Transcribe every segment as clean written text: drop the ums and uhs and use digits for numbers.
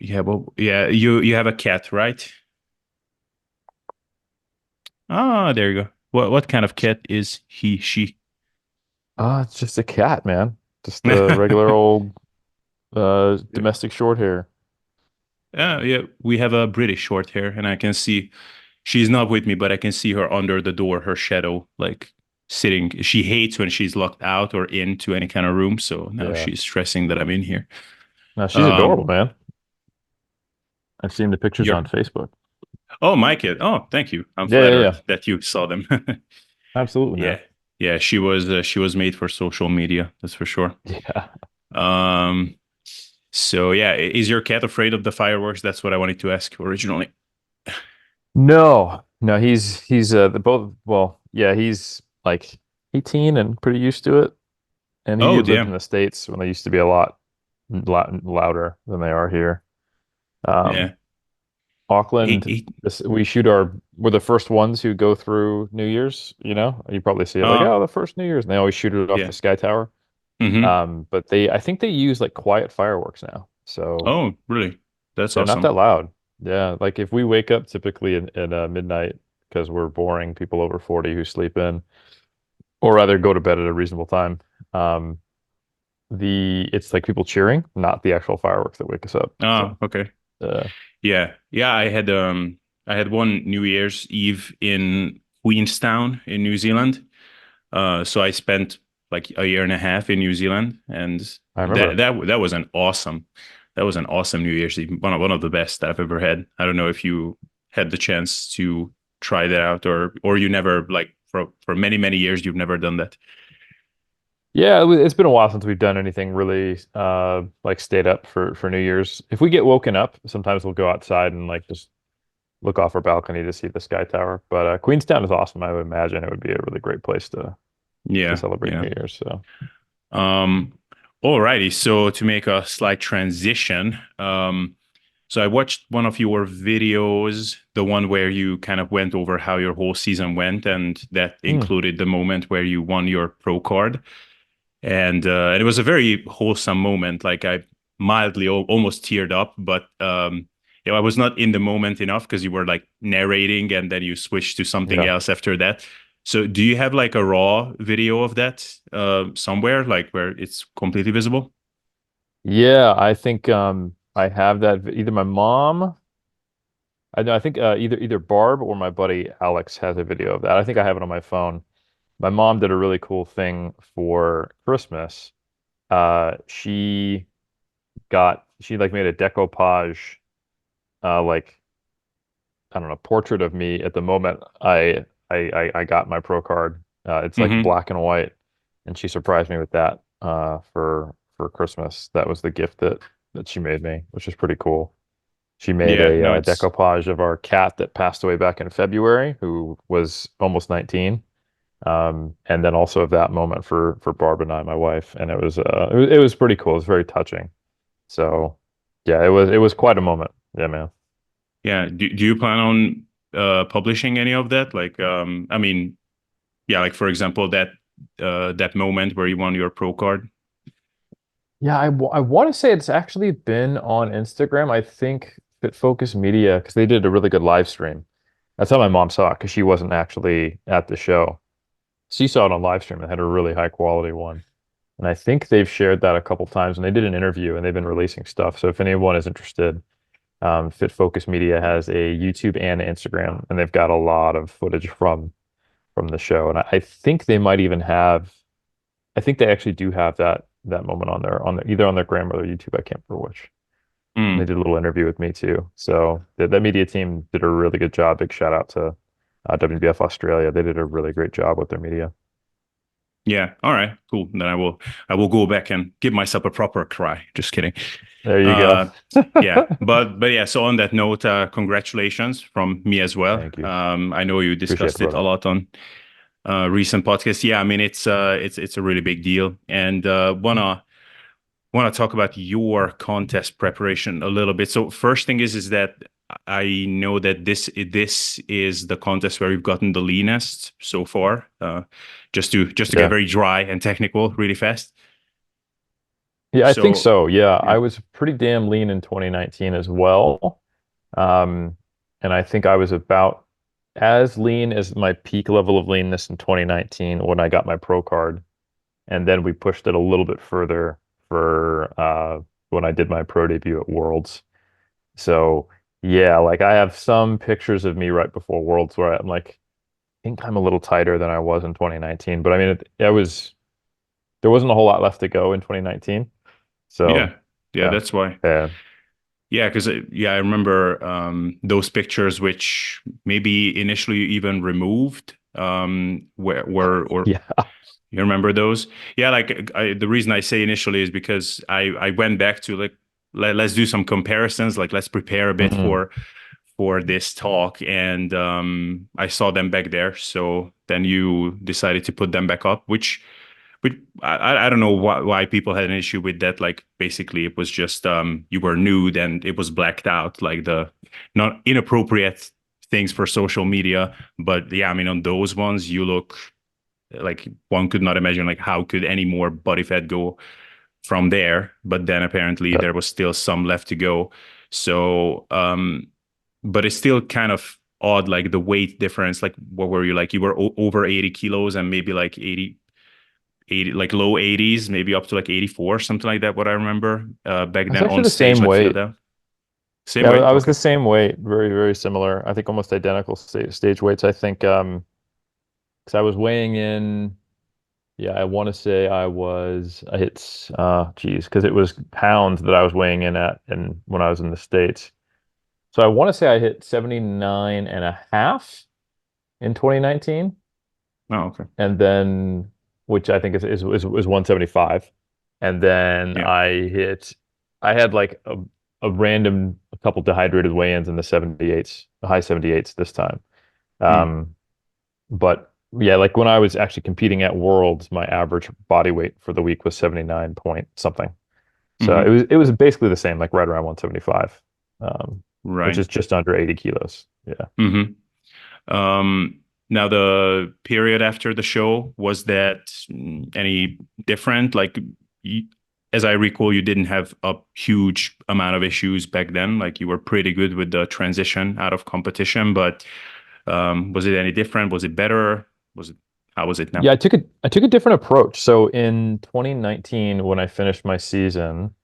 Yeah, well, yeah, you have a cat, right? Ah, there you go. What kind of cat is he, she? It's just a cat, man. Just a regular old domestic short hair. Yeah, we have a British short hair, and I can see she's not with me, but I can see her under the door, her shadow, like sitting. She hates when she's locked out or into any kind of room, so now Yeah. she's stressing that I'm in here. No, she's adorable, Um, man. I've seen the pictures on you're Facebook. oh, my kid. Oh, thank you. I'm Yeah, yeah, flattered yeah. that you saw them. Absolutely, man. Yeah, yeah, she was made for social media, that's for sure. Yeah. Um, so yeah, is your cat afraid of the fireworks? That's what I wanted to ask originally. No, no, he's the both well, yeah, he's like 18 and pretty used to it. And he Oh, lived in damn. the States when they used to be a lot louder than they are here. Um, Yeah. Auckland, He we're the first ones who go through New Year's, you know. You probably see it like, uh, oh, the first New Year's, and they always shoot it off yeah. the Sky Tower. Mm-hmm. But I think they use like quiet fireworks now. So Oh, really? That's they're not that awesome. loud. Yeah, like if we wake up typically in midnight because we're boring people over 40 who sleep in, or rather go to bed at a reasonable time. Um, it's like people cheering, not the actual fireworks that wake us up. Oh, So okay. uh, Yeah. Yeah, I had one New Year's Eve in Queenstown in New Zealand. So I spent like a year and a half in New Zealand, and I remember. that was an awesome New Year's Eve. One of the best I've ever had. I don't know if you had the chance to try that out, or you never, like, for many years you've never done that. Yeah, it's been a while since we've done anything really like stayed up for New Year's. If we get woken up, sometimes we'll go outside and like just look off our balcony to see the Sky Tower. But Queenstown is awesome. I would imagine it would be a really great place to Yeah, celebrate yeah. New Year's. So Um, Alrighty. So to make a slight transition, so I watched one of your videos, the one where you kind of went over how your whole season went, and that Hmm. included the moment where you won your pro card. And it was a very wholesome moment. Like, I mildly almost teared up, but I was not in the moment enough because you were like narrating, and then you switched to something Yeah. else after that. So, do you have like a raw video of that somewhere, like where it's completely visible? Yeah, I think I have that either my mom, I know I think either Barb or my buddy Alex has a video of that. I think I have it on my phone. My mom did a really cool thing for Christmas. She she like made a decoupage like I don't know, portrait of me at the moment I got my pro card. It's like Mm-hmm. black and white, and she surprised me with that for Christmas. That was the gift that she made me, which is pretty cool. She made Yeah. a No, it's decoupage of our cat that passed away back in February, who was almost 19. And then also of that moment for Barb and I, my wife, and it was pretty cool. It was very touching. So yeah, it was quite a moment. Yeah, man. yeah. Do you plan on publishing any of that? Like, I mean, yeah, like for example, that moment where you won your pro card. Yeah, I want to say it's actually been on Instagram. I think Fit Focus Media, because they did a really good live stream. That's how my mom saw it, because she wasn't actually at the show. She saw it on live stream and had a really high quality one. And I think they've shared that a couple times, and they did an interview and they've been releasing stuff. So if anyone is interested, Fit Focus Media has a YouTube and an Instagram, and they've got a lot of footage from the show. And I think they might even have, I think they actually do have that moment on their either on their gram or their YouTube. I can't remember which. And they Mm. did a little interview with me too. So that media team did a really good job. Big shout out to WBF Australia. They did a really great job with their media. Yeah. All right. Cool. Then I will go back and give myself a proper cry. Just kidding. There you go. Uh, yeah. But yeah. So on that note, congratulations from me as well. Thank you. I know you Appreciate it, discussed it a brother. lot on recent podcasts. Yeah. I mean, it's a really big deal, and wanna talk about your contest preparation a little bit. So first thing is that I know that this is the contest where we've gotten the leanest so far. Just to get Yeah. very dry and technical really fast. Yeah, I think So so. Yeah, yeah, I was pretty damn lean in 2019 as well. Um, and I think I was about as lean as my peak level of leanness in 2019 when I got my pro card. And then we pushed it a little bit further for when I did my pro debut at Worlds. So yeah, like I have some pictures of me right before Worlds where I'm like, I think I'm a little tighter than I was in 2019. But I mean, it was there wasn't a whole lot left to go in 2019. So yeah, yeah. yeah, That's why. yeah, Yeah, because yeah, I remember those pictures, which maybe initially you even removed, where or yeah. you remember those? Yeah, like the reason I say initially is because I went back to like let's do some comparisons, like let's prepare a bit Mm. for this talk, and I saw them back there. So then you decided to put them back up, which I don't know why people had an issue with that. Like basically, it was just you were nude and it was blacked out, like the not inappropriate things for social media. But yeah, I mean, on those ones, you look like one could not imagine like how could any more body fat go from there. But then apparently Yeah. there was still some left to go. So, but it's still kind of odd, like the weight difference. Like, what were you like? You were over 80 kilos and maybe like 80, like low 80s, maybe up to like 84, something like that. What I remember back It's then actually on the stage, same like weight. Philadelphia. Same Yeah, weight. I was Okay. the same weight, very, very similar. I think almost identical stage weights. I think because I was weighing in, yeah, I want to say I hit geez, because it was pounds that I was weighing in at and when I was in the States. So I want to say I hit 79 and a half in 2019, Oh, okay. and then which I think is 175. And then Yeah. I had like a random a couple dehydrated weigh-ins in the 78s, the high 78s this time. Mm. Um, but yeah, like when I was actually competing at Worlds, my average body weight for the week was 79 point something. So Mm-hmm. it was basically the same, like right around 175, which Right. is just under 80 kilos. Yeah. Mm-hmm. Now the period after the show, was that any different? Like, y as I recall, you didn't have a huge amount of issues back then. Like you were pretty good with the transition out of competition, but was it any different? Was it better? Was it, how was it now? Yeah, I took a different approach. So in 2019, when I finished my season,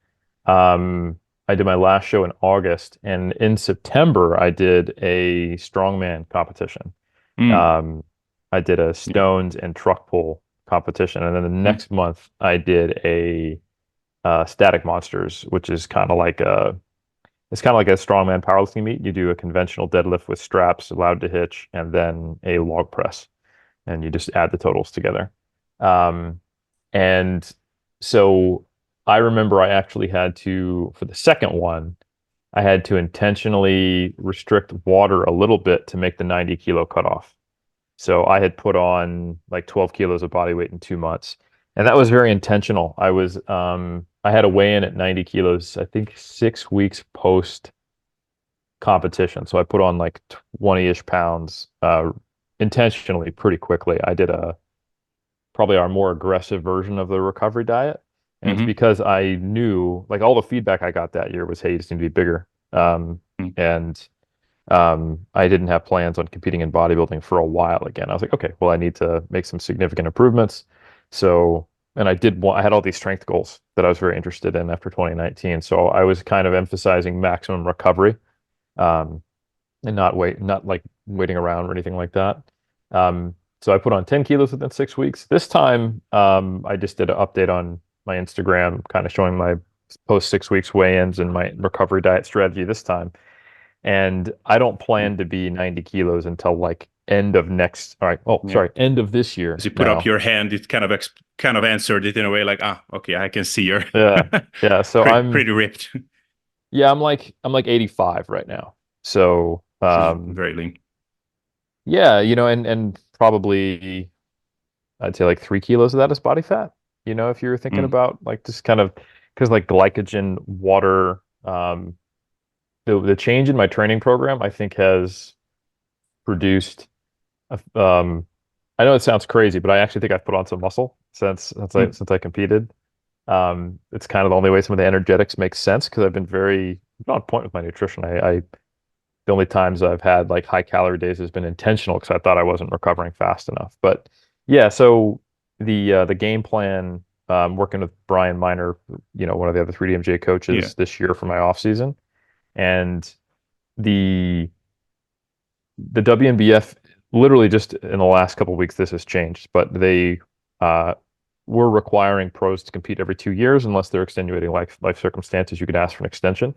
I did my last show in August, and in September I did a strongman competition. Mm, Um, I did a yeah. stones and truck pull competition, and then the Mm, next month I did a static monsters, which is kind of like a it's kind of like a strongman powerlifting meet. You do a conventional deadlift with straps allowed to hitch, and then a log press, and you just add the totals together. Um, and so I remember I actually had to, for the second one, I had to intentionally restrict water a little bit to make the 90 kilo cutoff. So I had put on like 12 kilos of body weight in 2 months. And that was very intentional. I had a weigh in at 90 kilos, I think 6 weeks post competition. So I put on like 20-ish pounds, intentionally pretty quickly. I did a probably our more aggressive version of the recovery diet. And it's mm-hmm, because I knew like all the feedback I got that year was, hey, you just need to be bigger. mm, And I didn't have plans on competing in bodybuilding for a while again. I was like, okay, well, I need to make some significant improvements. So, and I had all these strength goals that I was very interested in after 2019. So I was kind of emphasizing maximum recovery, um, and not like waiting around or anything like that. So I put on 10 kilos within 6 weeks. This time, I just did an update on my Instagram, kind of showing my post 6 weeks weigh-ins and my recovery diet strategy this time. And I don't mm. plan to be 90 kilos until like end of next, all right, oh, Yeah. sorry, end of this year As you put up now. your hand, it kind of kind of answered it in a way like, ah, okay, I can see you're Yeah. Yeah. So pretty ripped. yeah, I'm like 85 right now. So, This is very lean. yeah, and probably I'd say like 3 kilos of that is body fat. If you're thinking Mm, about like just kind of because like glycogen, water, the change in my training program, I think has produced, I know it sounds crazy, but I actually think I've put on some muscle since mm, I competed. It's kind of the only way some of the energetics make sense because I've been very on point with my nutrition. The only times I've had like high calorie days has been intentional because I thought I wasn't recovering fast enough. But yeah, so the game plan, working with Brian Miner, one of the other 3DMJ Yeah. coaches this year for my off season, and the the WNBF literally just in the last couple of weeks this has changed, but they uh, were requiring pros to compete every 2 years unless they're extenuating life circumstances. You could ask for an extension.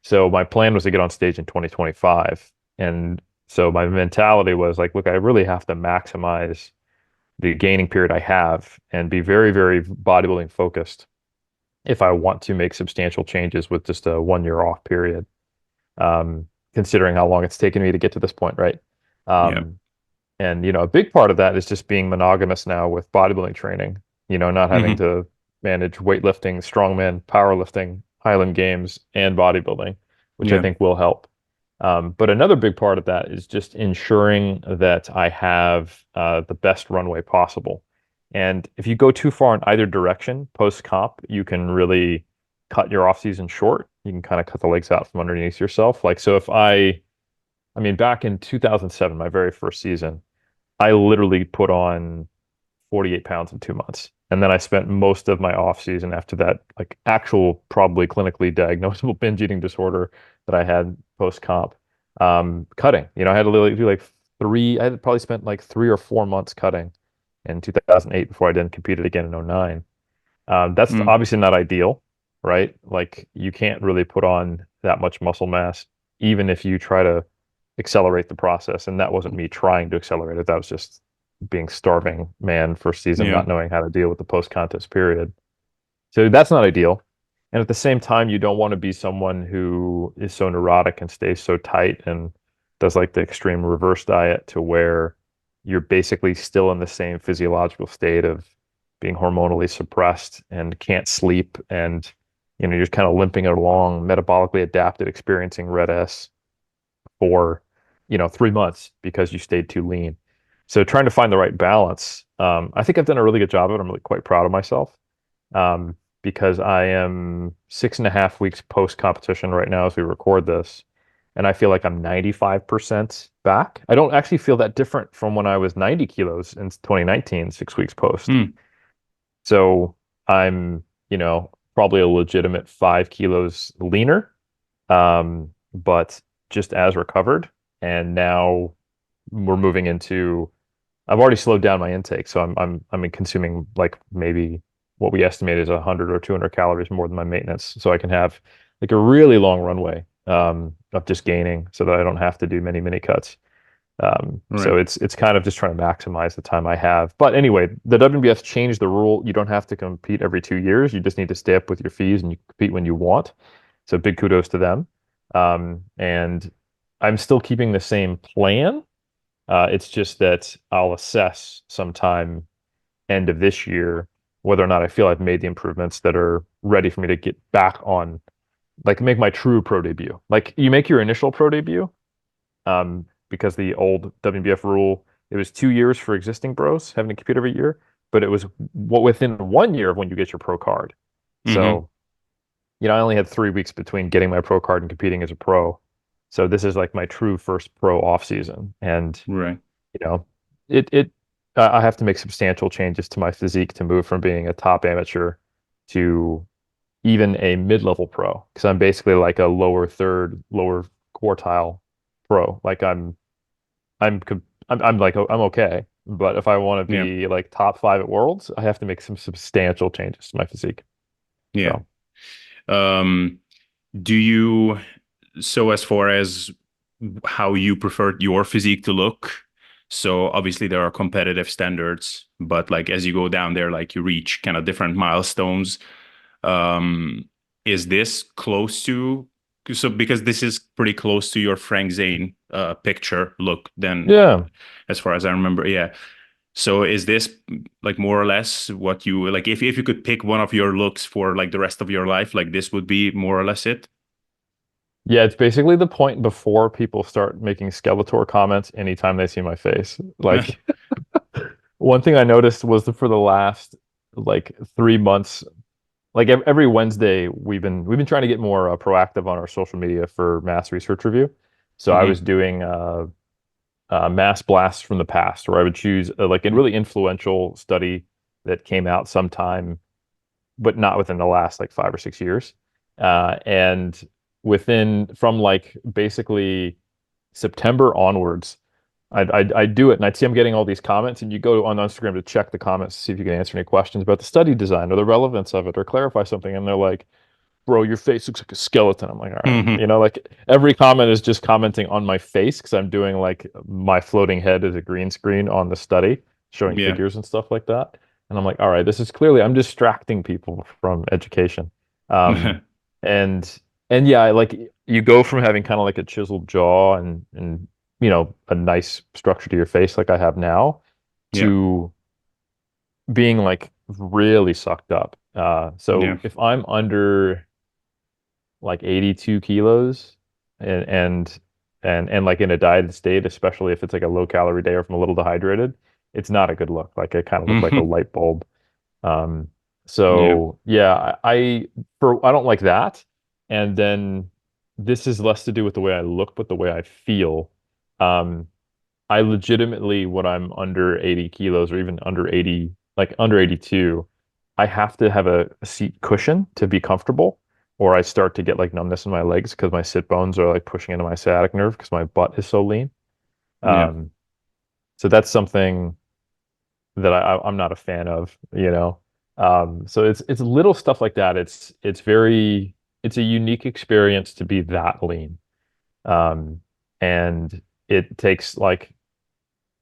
So my plan was to get on stage in 2025. And so my mentality was like, look, I really have to maximize the gaining period I have and be very, very bodybuilding focused if I want to make substantial changes with just a 1 year off period, considering how long it's taken me to get to this point, right? Yeah. Um, and, a big part of that is just being monogamous now with bodybuilding training, not having Hmm. to manage weightlifting, strongman, powerlifting, Highland Games, and bodybuilding, which I Yeah. think will help. But another big part of that is just ensuring that I have the best runway possible. And if you go too far in either direction post comp, you can really cut your off season short. You can kind of cut the legs out from underneath yourself. Like, so if I mean, back in 2007, my very first season, I literally put on 48 pounds in 2 months. And then I spent most of my off season after that, like actual, probably clinically diagnosable binge eating disorder that I had post comp, cutting. I had to literally do like I had probably spent like 3 or 4 months cutting in 2008 before I then competed again in 09. That's Mm. obviously not ideal, right? Like you can't really put on that much muscle mass, even if you try to accelerate the process. And that wasn't me trying to accelerate it. That was just being starving man first season, Yeah. not knowing how to deal with the post contest period. So that's not ideal. And at the same time, you don't want to be someone who is so neurotic and stays so tight and does like the extreme reverse diet to where you're basically still in the same physiological state of being hormonally suppressed and can't sleep and you're just kind of limping it along, metabolically adapted, experiencing red S for 3 months because you stayed too lean. So trying to find the right balance. I think I've done a really good job of it. I'm really quite proud of myself, because I am 6.5 weeks post competition right now as we record this, and I feel like I'm 95% back. I don't actually feel that different from when I was 90 kilos in 2019, 6 weeks post. Mm. So I'm, probably a legitimate 5 kilos leaner, but just as recovered. And now we're moving into, I've already slowed down my intake, so I'm consuming like maybe what we estimate is 100 or 200 calories more than my maintenance, so I can have like a really long runway, of just gaining, so that I don't have to do many mini cuts. Right. So it's kind of just trying to maximize the time I have. But anyway, the WBS changed the rule. You don't have to compete every 2 years. You just need to stay up with your fees and you compete when you want. So big kudos to them. And I'm still keeping the same plan. It's just that I'll assess sometime end of this year whether or not I feel I've made the improvements that are ready for me to get back on, like make my true pro debut. Like you make your initial pro debut, because the old WBF rule, it was 2 years for existing bros having to compete every year, but it was within 1 year of when you get your pro card. Hmm. So, I only had 3 weeks between getting my pro card and competing as a pro. So this is like my true first pro off season. And, Right. you know, it I have to make substantial changes to my physique to move from being a top amateur to even a mid-level pro, because I'm basically like a lower third, lower quartile pro. Like I'm I'm like I'm okay, but if I want to Yeah. be like top five at Worlds, I have to make some substantial changes to my physique. Yeah. So Um, do you, so as far as how you prefer your physique to look, so obviously there are competitive standards, but like as you go down there, like you reach kind of different milestones. Um, is this close to, so because this is pretty close to your Frank Zane picture look, then yeah, as far as I remember, yeah. So is this like more or less what you like if you could pick one of your looks for like the rest of your life, like this would be more or less it? yeah, it's basically the point before people start making Skeletor comments anytime they see my face. Like one thing I noticed was that for the last like 3 months, like every Wednesday we've been trying to get more proactive on our social media for mass research review. So I was Hmm. doing mass blasts from the past, where I would choose like a really influential study that came out sometime, but not within the last like 5 or 6 years. And within from like basically September onwards, I'd do it and I'd see I'm getting all these comments, and you go on Instagram to check the comments to see if you can answer any questions about the study design or the relevance of it or clarify something. And they're like, bro, your face looks like a skeleton. I'm like, all right. Hmm. Like every comment is just commenting on my face because I'm doing like my floating head as a green screen on the study, showing Yeah. figures and stuff like that. And I'm like, all right, this is clearly I'm distracting people from education. Um, and and yeah, like you go from having kind of like a chiseled jaw and a nice structure to your face like I have now Yeah. to being like really sucked up. Yeah. So if I'm under like 82 kilos and and and like in a dieted state, especially if it's like a low calorie day or if I'm a little dehydrated, it's not a good look. Like I kind of look like a Hmm. light bulb. Um, Yeah. so yeah, I don't like that. And then this is less to do with the way I look, but the way I feel. Um, I legitimately, when I'm under 80 kilos or even under 80, like under 82, I have to have a seat cushion to be comfortable, or I start to get like numbness in my legs because my sit bones are like pushing into my sciatic nerve because my butt is so lean. Yeah. Um, so that's something that I'm not a fan of. So it's little stuff like that. It's a unique experience to be that lean. Um, and it takes like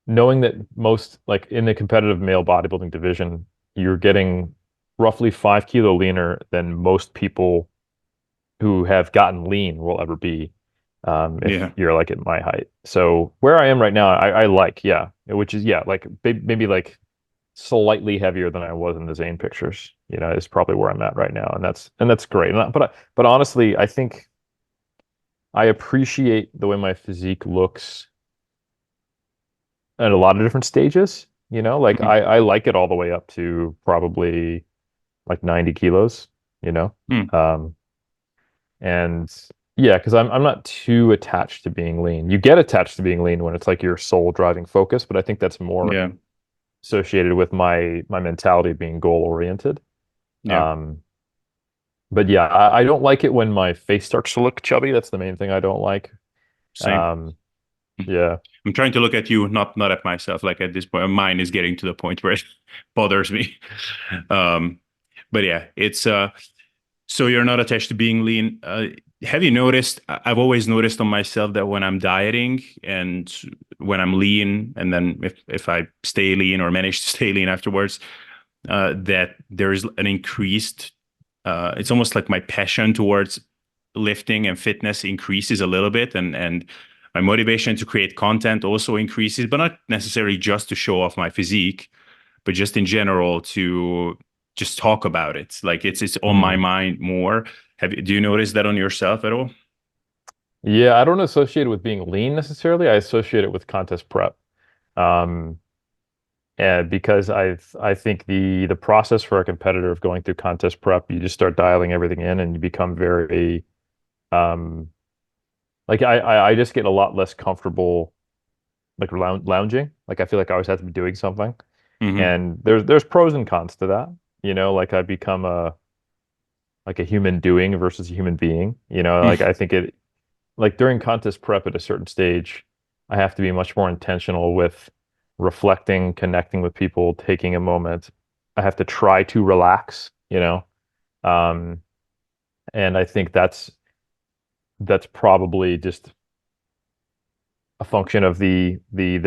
knowing that most like in the competitive male bodybuilding division, you're getting roughly 5 kilo leaner than most people who have gotten lean will ever be, if Yeah. you're like at my height. So where I am right now, I like, yeah, which is yeah, like maybe like slightly heavier than I was in the Zane pictures, is probably where I'm at right now, and that's great. But honestly, I think I appreciate the way my physique looks at a lot of different stages. Like Mhm. I like it all the way up to probably like 90 kilos, you know? Mm. Um, and yeah, because I'm not too attached to being lean. You get attached to being lean when it's like your sole driving focus, but I think that's more Yeah. associated with my mentality being goal oriented. Yeah. Um, but yeah, I don't like it when my face starts to look chubby. That's the main thing I don't like. Same. Um, yeah. I'm trying to look at you, not at myself. Like at this point, mine is getting to the point where it bothers me. Um, but yeah, it's so you're not attached to being lean. Have you noticed? I've always noticed on myself that when I'm dieting and when I'm lean, and then if I stay lean or manage to stay lean afterwards, that there's an increased. It's almost like my passion towards lifting and fitness increases a little bit, and my motivation to create content also increases, but not necessarily just to show off my physique, but just in general to just talk about it. Like it's on my Hmm. mind more. Do you notice that on yourself at all? Yeah, I don't associate it with being lean necessarily. I associate it with contest prep. Um, And because I think the process for a competitor of going through contest prep, you just start dialing everything in and you become very um like I just get a lot less comfortable like lounging. Like I feel like I always have to be doing something. Hmm. And there's pros and cons to that. Like I become a human doing versus a human being. Like I think it like during contest prep at a certain stage, I have to be much more intentional with reflecting, connecting with people, taking a moment. I have to try to relax, Um, and I think that's probably just a function of the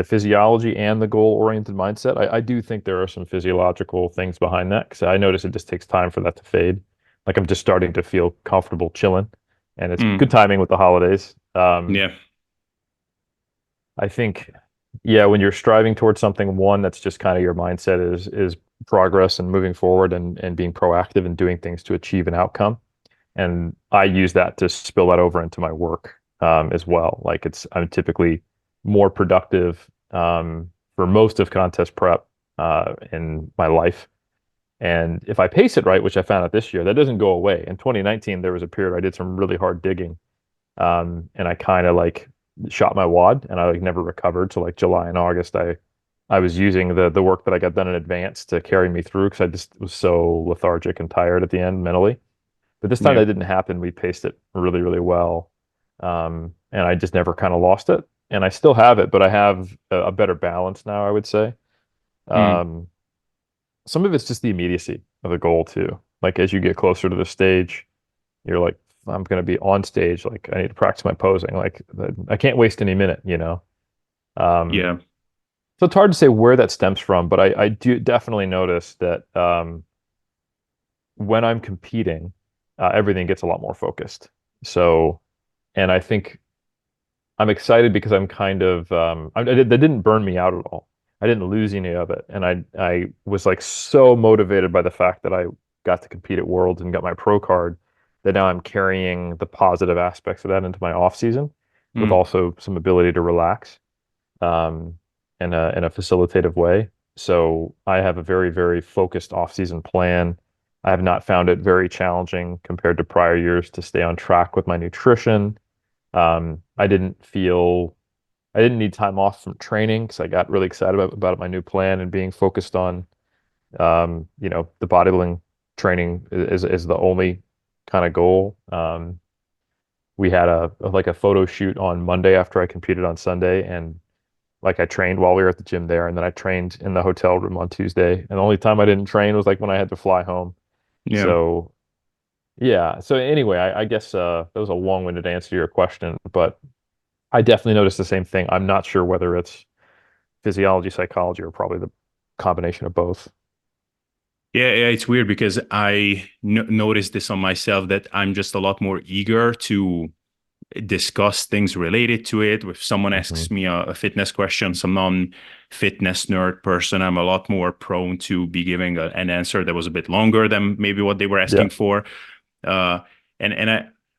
physiology and the goal-oriented mindset. I do think there are some physiological things behind that because I notice it just takes time for that to fade. Like I'm just starting to feel comfortable chilling, and it's good Mm. timing with the holidays. Yeah. I think, yeah, when you're striving towards something, one, that's just kind of your mindset is progress and moving forward and being proactive and doing things to achieve an outcome. And I use that to spill that over into my work as well. Like I'm typically more productive for most of contest prep in my life. And if I pace it right, which I found out this year, that doesn't go away. In 2019, there was a period I did some really hard digging, and I kind of like shot my wad, and I like never recovered. So like July and August, I was using the work that I got done in advance to carry me through because I just was so lethargic and tired at the end mentally. But this time Yeah. that didn't happen. We paced it really, really well. And I just never kind of lost it. And I still have it, but I have a better balance now, I would say. Mm. Um, some of it's just the immediacy of the goal too. Like as you get closer to the stage, you're like, I'm going to be on stage. Like I need to practice my posing. Like I can't waste any minute, you know? Um, Yeah. so it's hard to say where that stems from, but I do definitely notice that when I'm competing, everything gets a lot more focused. So, and I think I'm excited because I'm kind of that didn't burn me out at all. I didn't lose any of it, and I was like so motivated by the fact that I got to compete at Worlds and got my pro card that now I'm carrying the positive aspects of that into my off season with Mm. also some ability to relax um, in a facilitative way. So I have a very, very focused off-season plan. I have not found it very challenging compared to prior years to stay on track with my nutrition. I didn't feel I didn't need time off from training because I got really excited about my new plan and being focused on the bodybuilding training is the only kind of goal. We had like a photo shoot on Monday after I competed on Sunday, and like I trained while we were at the gym there, and then I trained in the hotel room on Tuesday. And the only time I didn't train was like when I had to fly home. Yeah. So yeah. So anyway, I guess that was a long-winded answer to your question, but I definitely noticed the same thing. I'm not sure whether it's physiology, psychology, or probably the combination of both. Yeah, yeah, it's weird because I noticed this on myself that I'm just a lot more eager to discuss things related to it. If someone Hmm. asks me a fitness question, some non-fitness nerd person, I'm a lot more prone to be giving an answer that was a bit longer than maybe what they were Yeah. asking for. Uh, and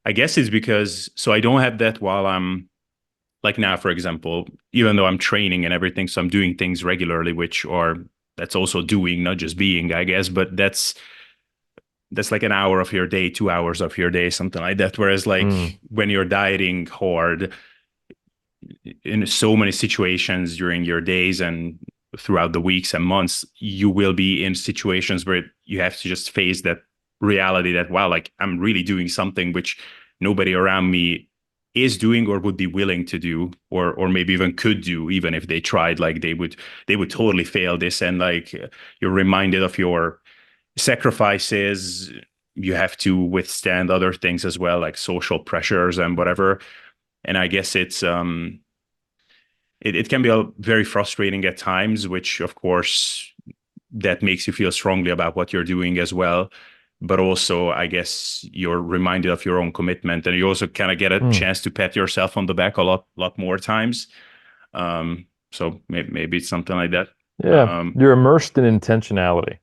I guess it's because so I don't have that while I'm like now, for example, even though I'm training and everything, so I'm doing things regularly, which are that's also doing, not just being, I guess, but that's like an hour of your day, 2 hours of your day, something like that. Whereas Mm. like when you're dieting hard in so many situations during your days and throughout the weeks and months, you will be in situations where you have to just face that reality that, wow, like I'm really doing something which nobody around me is doing or would be willing to do or maybe even could do even if they tried like they would totally fail this and like you're reminded of your sacrifices. You have to withstand other things as well, like social pressures and whatever. And I guess it can be very frustrating at times, which of course that makes you feel strongly about what you're doing as well. But also, I guess you're reminded of your own commitment, and you also kind of get a Mm. chance to pat yourself on the back lot more times. So maybe it's something like that. Yeah. Um, You're immersed in intentionality,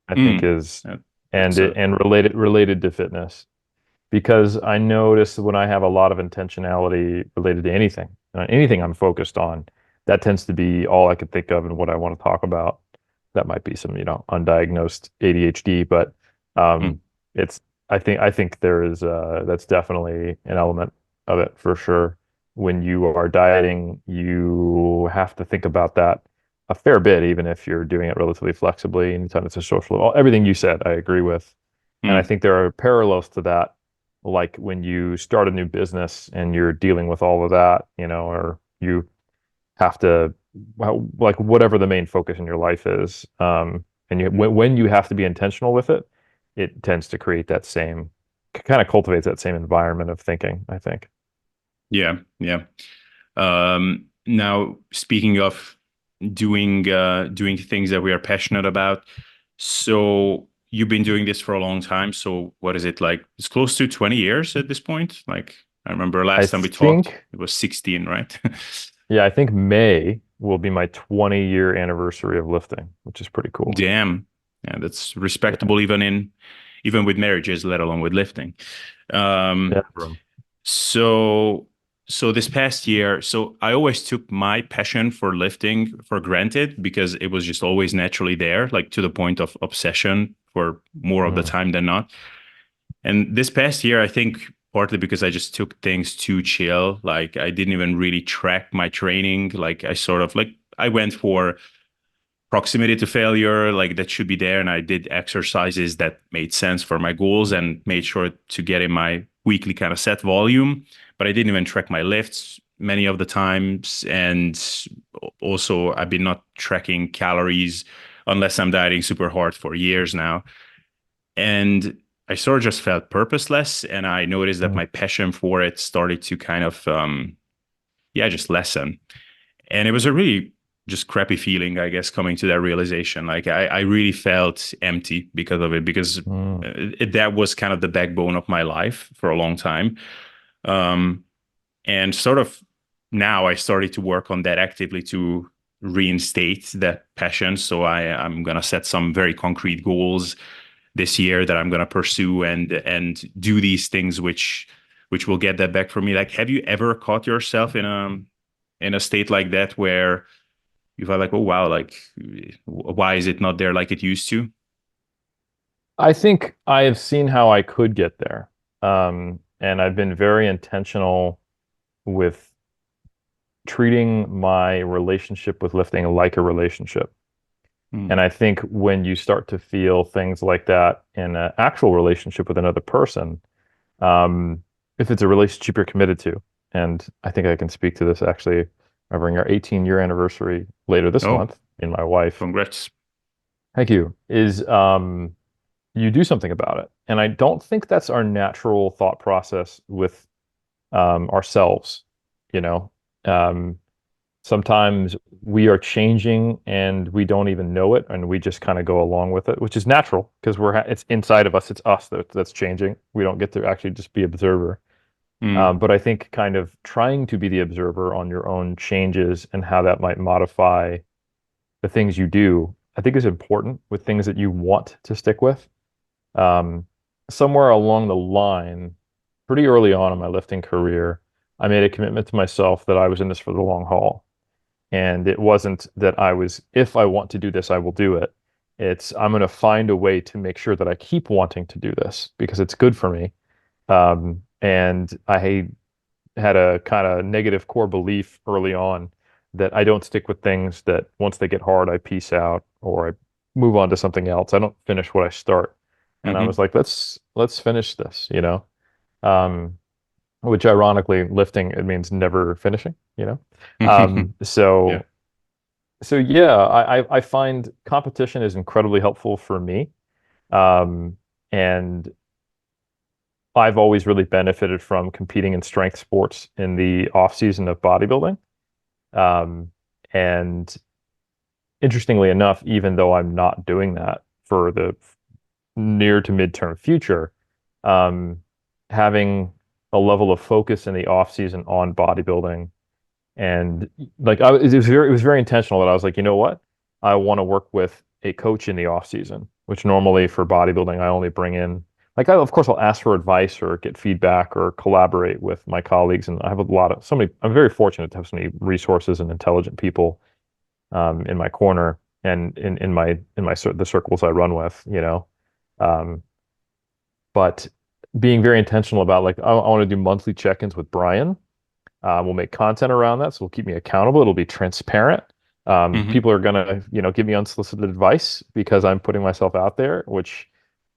I think mm, is that- and that's a and related to fitness. Because I notice when I have a lot of intentionality related to anything I'm focused on, that tends to be all I could think of and what I want to talk about. That might be some, undiagnosed ADHD, but mm, um, it's I think there is that's definitely an element of it for sure. When you are dieting, you have to think about that a fair bit, even if you're doing it relatively flexibly. Anytime it's a social, everything you said, I agree with. And I mm, think there are parallels to that like when you start a new business and you're dealing with all of that, or you have to, well, like whatever the main focus in your life is, and when you have to be intentional with it, it tends to create that same, kind of cultivates that same environment of thinking, I think. yeah, yeah. Now, speaking of doing things that we are passionate about, so you've been doing this for a long time. So what is it like? It's close to 20 years at this point. Like I remember I last time we talked, think, it was 16, right? yeah, I think May will be my 20-year anniversary of lifting, which is pretty cool. Damn. Yeah, that's Yeah. respectable even with marriages, let alone with lifting. Um, Yeah. Bro. so So this past year, so I always took my passion for lifting for granted because it was just always naturally there, like to the point of obsession for more of the Mm, time than not. And this past year, I think partly because I just took things too chill, like I didn't even really track my training. Like I sort of like I went for proximity to failure, like that should be there. And I did exercises that made sense for my goals and made sure to get in my weekly kind of set volume. But I didn't even track my lifts many of the times. And also, I've been not tracking calories unless I'm dieting super hard for years now. And I sort of just felt purposeless. And I noticed that mm. my passion for it started to kind of, yeah, just lessen. And it was a really just crappy feeling, I guess, coming to that realization. Like I really felt empty because of it, because Mm. that was kind of the backbone of my life for a long time. Um, and sort of now I started to work on that actively to reinstate that passion. So I'm going to set some very concrete goals this year that I'm going to pursue and do these things which will get that back for me. Like, have you ever caught yourself in a state like that where you felt like, oh wow, like why is it not there like it used to? I think I have seen how I could get there. And I've been very intentional with treating my relationship with lifting like a relationship. And Mm. I think when you start to feel things like that in an actual relationship with another person, um, if it's a relationship you're committed to, and I think I can speak to this actually, covering our 18-year anniversary later this Oh, month, and my wife, congrats. thank you, is you do something about it. And I don't think that's our natural thought process with ourselves, you know. Um, Sometimes we are changing and we don't even know it, and we just kind of go along with it, which is natural because it's inside of us. It's us that's changing. We don't get to actually just be observer. Mm. But I think kind of trying to be the observer on your own changes and how that might modify the things you do, I think is important with things that you want to stick with. Um, Somewhere along the line, pretty early on in my lifting career, I made a commitment to myself that I was in this for the long haul. And it wasn't that I was, if I want to do this, I will do it. It's, I'm going to find a way to make sure that I keep wanting to do this because it's good for me. And I had a kind of negative core belief early on that I don't stick with things that once they get hard, I peace out or I move on to something else. I don't finish what I start. And I Mm-hmm. was like, let's finish this, you know? Um, which ironically, lifting, it means never finishing, you know? Um, Yeah. so so yeah, I find competition is incredibly helpful for me. Um, and I've always really benefited from competing in strength sports in the off season of bodybuilding. Um, and interestingly enough, even though I'm not doing that for the near to midterm future, um, having a level of focus in the off season on bodybuilding and like it was very intentional that I was like, you know what? I want to work with a coach in the off season, which normally for bodybuilding I only bring in like of course I'll ask for advice or get feedback or collaborate with my colleagues and I have a lot of so many I'm very fortunate to have so many resources and intelligent people in my corner and in the circles I run with, you know. Um, but being very intentional about like I want to do monthly check-ins with Brian. We'll make content around that, so we'll keep me accountable. It'll be transparent. Mm-hmm. People are gonna, you know, give me unsolicited advice because I'm putting myself out there, which,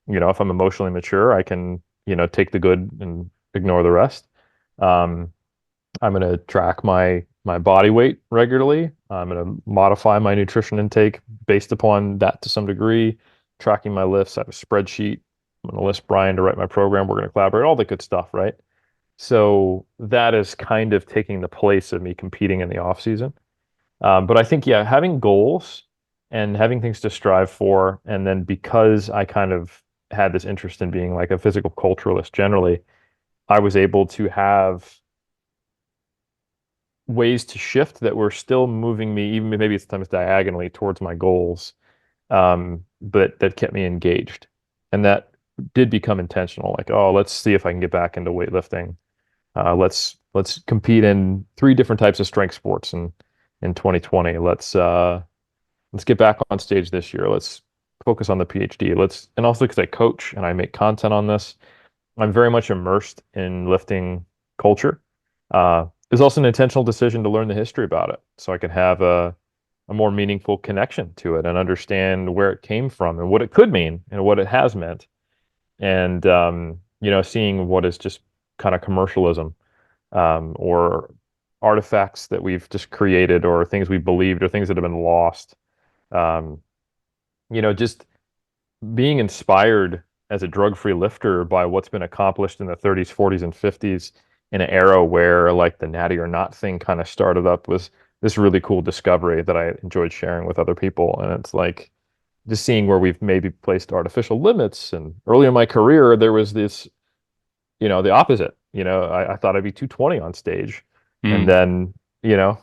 you know, if I'm emotionally mature, I can, you know, take the good and ignore the rest. Um, I'm gonna track my body weight regularly. I'm gonna modify my nutrition intake based upon that to some degree. Tracking my lifts. I have a spreadsheet. I'm gonna list Brian to write my program. We're gonna collaborate. All the good stuff, right? So that is kind of taking the place of me competing in the off season. But I think, yeah, having goals and having things to strive for, and then because I kind of had this interest in being like a physical culturalist generally, I was able to have ways to shift that were still moving me, even maybe sometimes diagonally towards my goals, but that kept me engaged. And that did become intentional, like, oh, let's see if I can get back into weightlifting. Let's compete in three different types of strength sports in 2020. Let's get back on stage this year. Let's focus on the PhD. And also because I coach and I make content on this, I'm very much immersed in lifting culture. It's also an intentional decision to learn the history about it so I can have a more meaningful connection to it and understand where it came from and what it could mean and what it has meant. And, seeing what is just kind of commercialism, or artifacts that we've just created or things we believed or things that have been lost. Um, just being inspired as a drug-free lifter by what's been accomplished in the 30s, 40s, and 50s in an era where like the natty or not thing kind of started up was this really cool discovery that I enjoyed sharing with other people. And it's like just seeing where we've maybe placed artificial limits. And early in my career, there was this, the opposite. I thought I'd be 220 on stage. And Mm, then,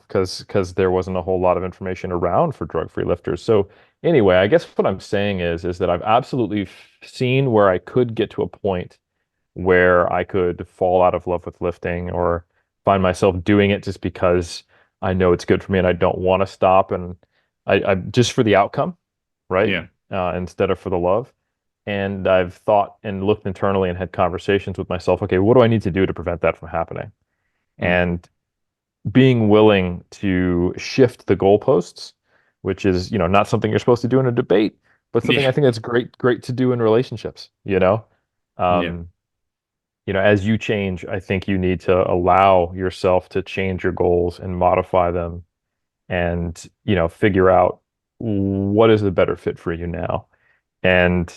because there wasn't a whole lot of information around for drug-free lifters. So anyway, I guess what I'm saying is that I've absolutely seen where I could get to a point where I could fall out of love with lifting or find myself doing it just because I know it's good for me and I don't want to stop. And I just for the outcome, right? yeah. Instead of for the love. And I've thought and looked internally and had conversations with myself. Okay, what do I need to do to prevent that from happening? Mm, And being willing to shift the goalposts, which is, not something you're supposed to do in a debate, but something yeah. I think that's great to do in relationships. Yeah. Um, as you change, I think you need to allow yourself to change your goals and modify them and, figure out what is the better fit for you now. And,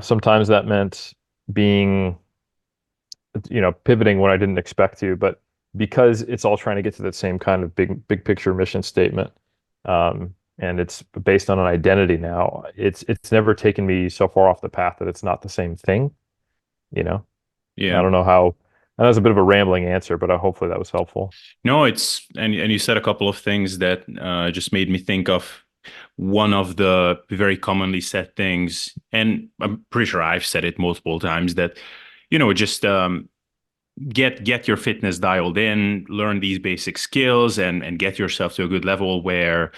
sometimes that meant being, pivoting when I didn't expect to, but because it's all trying to get to that same kind of big picture mission statement, and it's based on an identity now, it's never taken me so far off the path that it's not the same thing, you know? I Yeah. don't know how. That was a bit of a rambling answer, but hopefully that was helpful. No, and you said a couple of things that just made me think of one of the very commonly said things, and I'm pretty sure I've said it multiple times that, just get your fitness dialed in, learn these basic skills, and get yourself to a good level where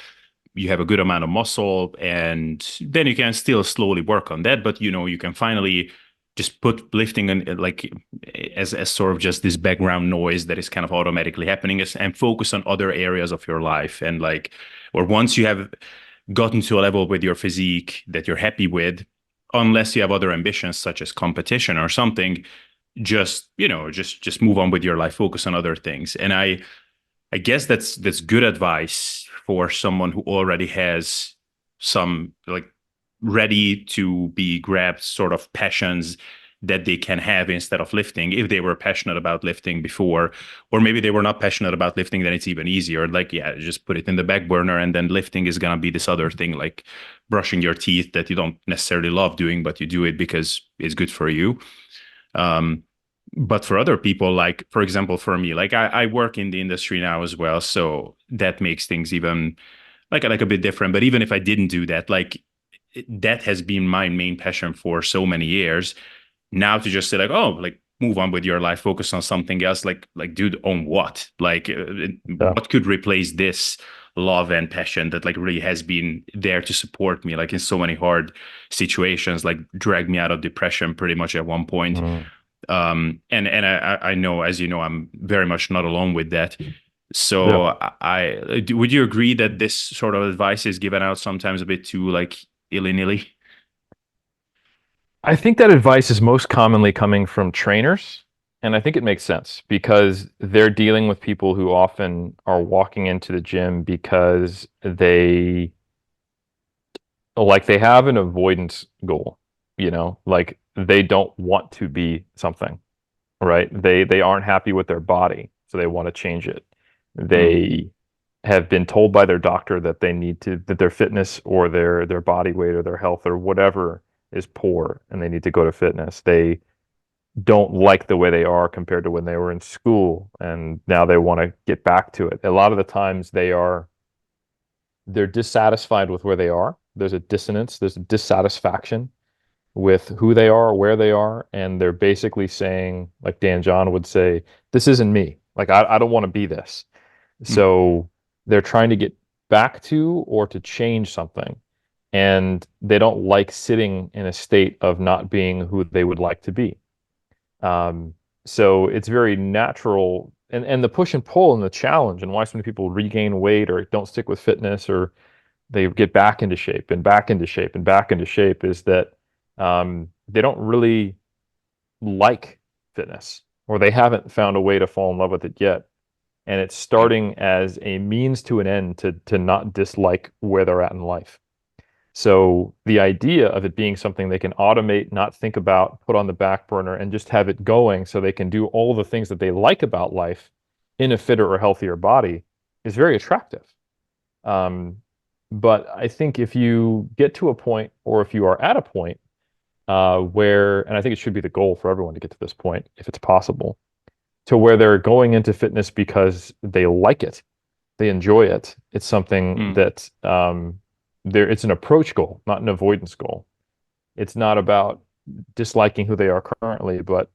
you have a good amount of muscle, and then you can still slowly work on that. But you can finally just put lifting in like as sort of just this background noise that is kind of automatically happening, and focus on other areas of your life. And like, or once you have gotten to a level with your physique that you're happy with, unless you have other ambitions such as competition or something, just move on with your life, focus on other things. And I guess that's good advice for someone who already has some like ready to be grabbed sort of passions that they can have instead of lifting. If they were passionate about lifting before, or maybe they were not passionate about lifting, then it's even easier. Like, yeah, just put it in the back burner, and then lifting is gonna be this other thing, like brushing your teeth that you don't necessarily love doing, but you do it because it's good for you. Um, but for other people, like for example, for me, like I work in the industry now as well, so that makes things even like a bit different. But even if I didn't do that, like that has been my main passion for so many years. Now to just say like, oh, like move on with your life, focus on something else. Like, dude, on what? Like, Yeah. what could replace this love and passion that like really has been there to support me, like in so many hard situations, like dragged me out of depression pretty much at one point. Mm. And I know, as you know, I'm very much not alone with that. Yeah. So would you agree that this sort of advice is given out sometimes a bit too like illy-nilly? I think that advice is most commonly coming from trainers, and I think it makes sense because they're dealing with people who often are walking into the gym because they have an avoidance goal, like they don't want to be something, right? They aren't happy with their body, so they want to change it. Mm, They have been told by their doctor that that their fitness or their body weight or their health or whatever is poor and they need to go to fitness. They don't like the way they are compared to when they were in school and now they want to get back to it. A lot of the times they're dissatisfied with where they are. There's a dissonance, there's a dissatisfaction, with who they are, where they are, and they're basically saying, like Dan John would say, this isn't me. Like I don't want to be this. Mm. So they're trying to get back to or to change something. And they don't like sitting in a state of not being who they would like to be. Um, so it's very natural. And the push and pull and the challenge and why so many people regain weight or don't stick with fitness or they get back into shape and back into shape and back into shape is that they don't really like fitness or they haven't found a way to fall in love with it yet. And it's Yeah. starting as a means to an end to not dislike where they're at in life. So the idea of it being something they can automate, not think about, put on the back burner, and just have it going so they can do all the things that they like about life in a fitter or healthier body is very attractive. Um, but I think if you get to a point, or if you are at a point where, and I think it should be the goal for everyone to get to this point, if it's possible, to where they're going into fitness because they like it, they enjoy it. It's something Mm. that it's an approach goal, not an avoidance goal. It's not about disliking who they are currently, but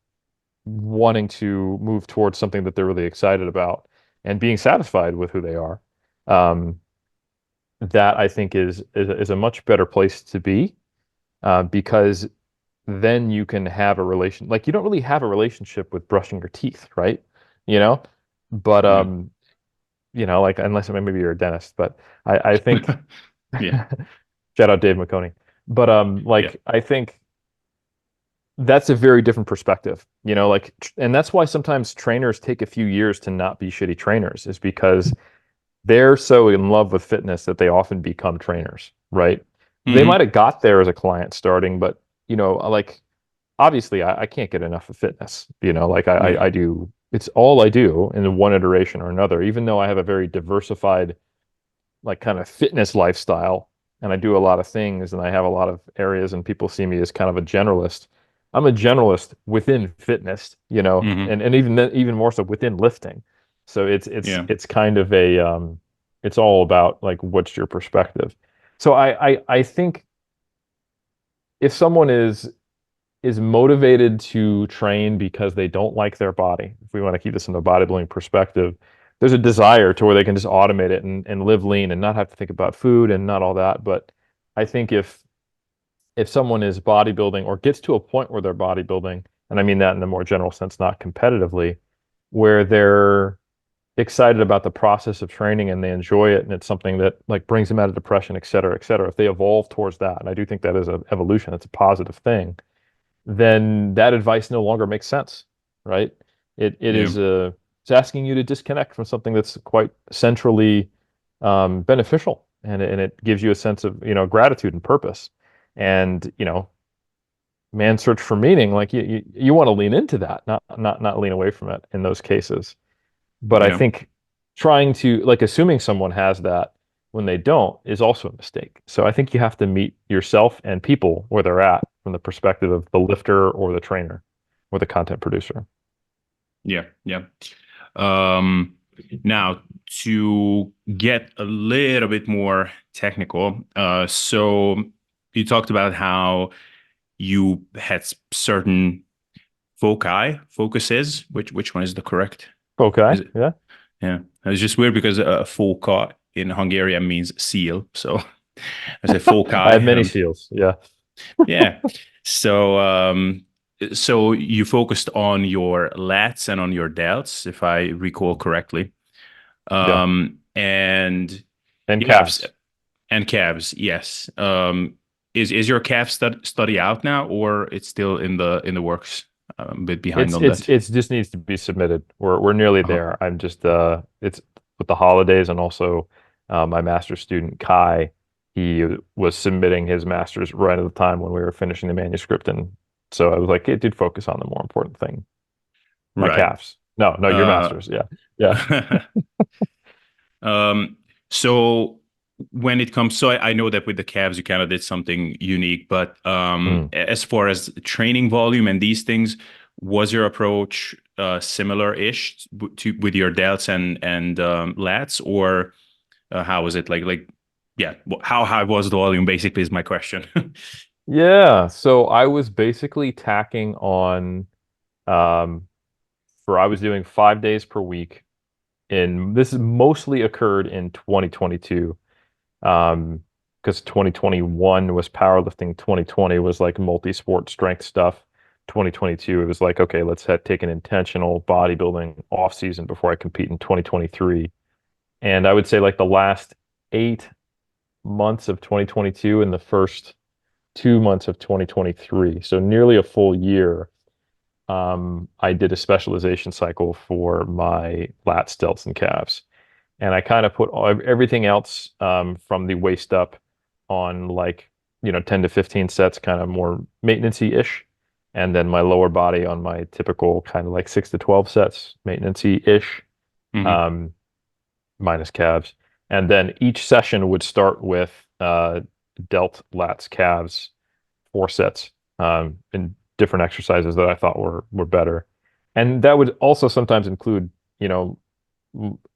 wanting to move towards something that they're really excited about and being satisfied with who they are. Um, that I think is a much better place to be because then you can have a relation. Like you don't really have a relationship with brushing your teeth, right? You know, but Yeah. like unless maybe you're a dentist, but I think Yeah. shout out Dave McConey. But Yeah. like I think that's a very different perspective, like and that's why sometimes trainers take a few years to not be shitty trainers, is because they're so in love with fitness that they often become trainers, right? They might Hmm. have got there as a client starting, but like obviously I can't get enough of fitness. Like Yeah. I do, it's all I do in one iteration or another, even though I have a very diversified like kind of fitness lifestyle and I do a lot of things and I have a lot of areas and people see me as kind of a generalist. I'm a generalist within fitness, Hmm. and even then, even more so within lifting. So Yeah. it's kind of a it's all about like what's your perspective. So I think if someone is motivated to train because they don't like their body, if we want to keep this in the bodybuilding perspective, there's a desire to where they can just automate it and live lean and not have to think about food and not all that. But I think if someone is bodybuilding or gets to a point where they're bodybuilding, and I mean that in the more general sense, not competitively, where they're excited about the process of training and they enjoy it and it's something that like brings them out of depression, et cetera, et cetera. If they evolve towards that, and I do think that is an evolution, it's a positive thing, then that advice no longer makes sense, right? It Yeah. is it's asking you to disconnect from something that's quite centrally beneficial, and it gives you a sense of gratitude and purpose, and man's search for meaning. Like you want to lean into that, not lean away from it in those cases. But I Yeah. think trying to like assuming someone has that when they don't is also a mistake. So I think you have to meet yourself and people where they're at from the perspective of the lifter or the trainer or the content producer. Yeah. Yeah. Um, Now to get a little bit more technical, so you talked about how you had certain focuses. Which one is the correct? Okay. Is it? Yeah. Yeah, it's just weird because foca in Hungarian means seal. So I say foci. I have many seals. Yeah. Yeah. So so you focused on your lats and on your delts, if I recall correctly. Yeah. And And yeah, calves. and calves, yes. Is your calf study out now, or it's still in the works? I'm a bit behind It's on it's that. it's just needs to be submitted. We're nearly Uh-huh. there. I'm just it's with the holidays and also my master's student Kai, he was submitting his master's right at the time when we were finishing the manuscript, and so I was like, it did focus on the more important thing, my Right. calves. No, no, your Uh, master's. Yeah. Yeah. Um, so when it comes, so I know that with the Cavs you kind of did something unique, but Mm. as far as training volume and these things, was your approach similar-ish to with your delts and lats, or how was it? Like yeah, how high was the volume? Basically, is my question. Yeah, so I was basically tacking on um for I was doing 5 days per week in this is mostly occurred in 2022. Because 2021 was powerlifting, 2020 was like multi-sport strength stuff. 2022 it was like, okay, take an intentional bodybuilding off season before I compete in 2023. And I would say like the last 8 months of 2022 and the first 2 months of 2023, so nearly a full year, I did a specialization cycle for my lats, delts, and calves. And I kind of put everything else from the waist up on like, 10 to 15 sets, kind of more maintenance-y-ish. And then my lower body on my typical kind of like 6 to 12 sets, maintenance-y-ish, Hmm. um, minus calves. And then each session would start with delt, lats, calves, 4 sets, in different exercises that I thought were better. And that would also sometimes include, you know,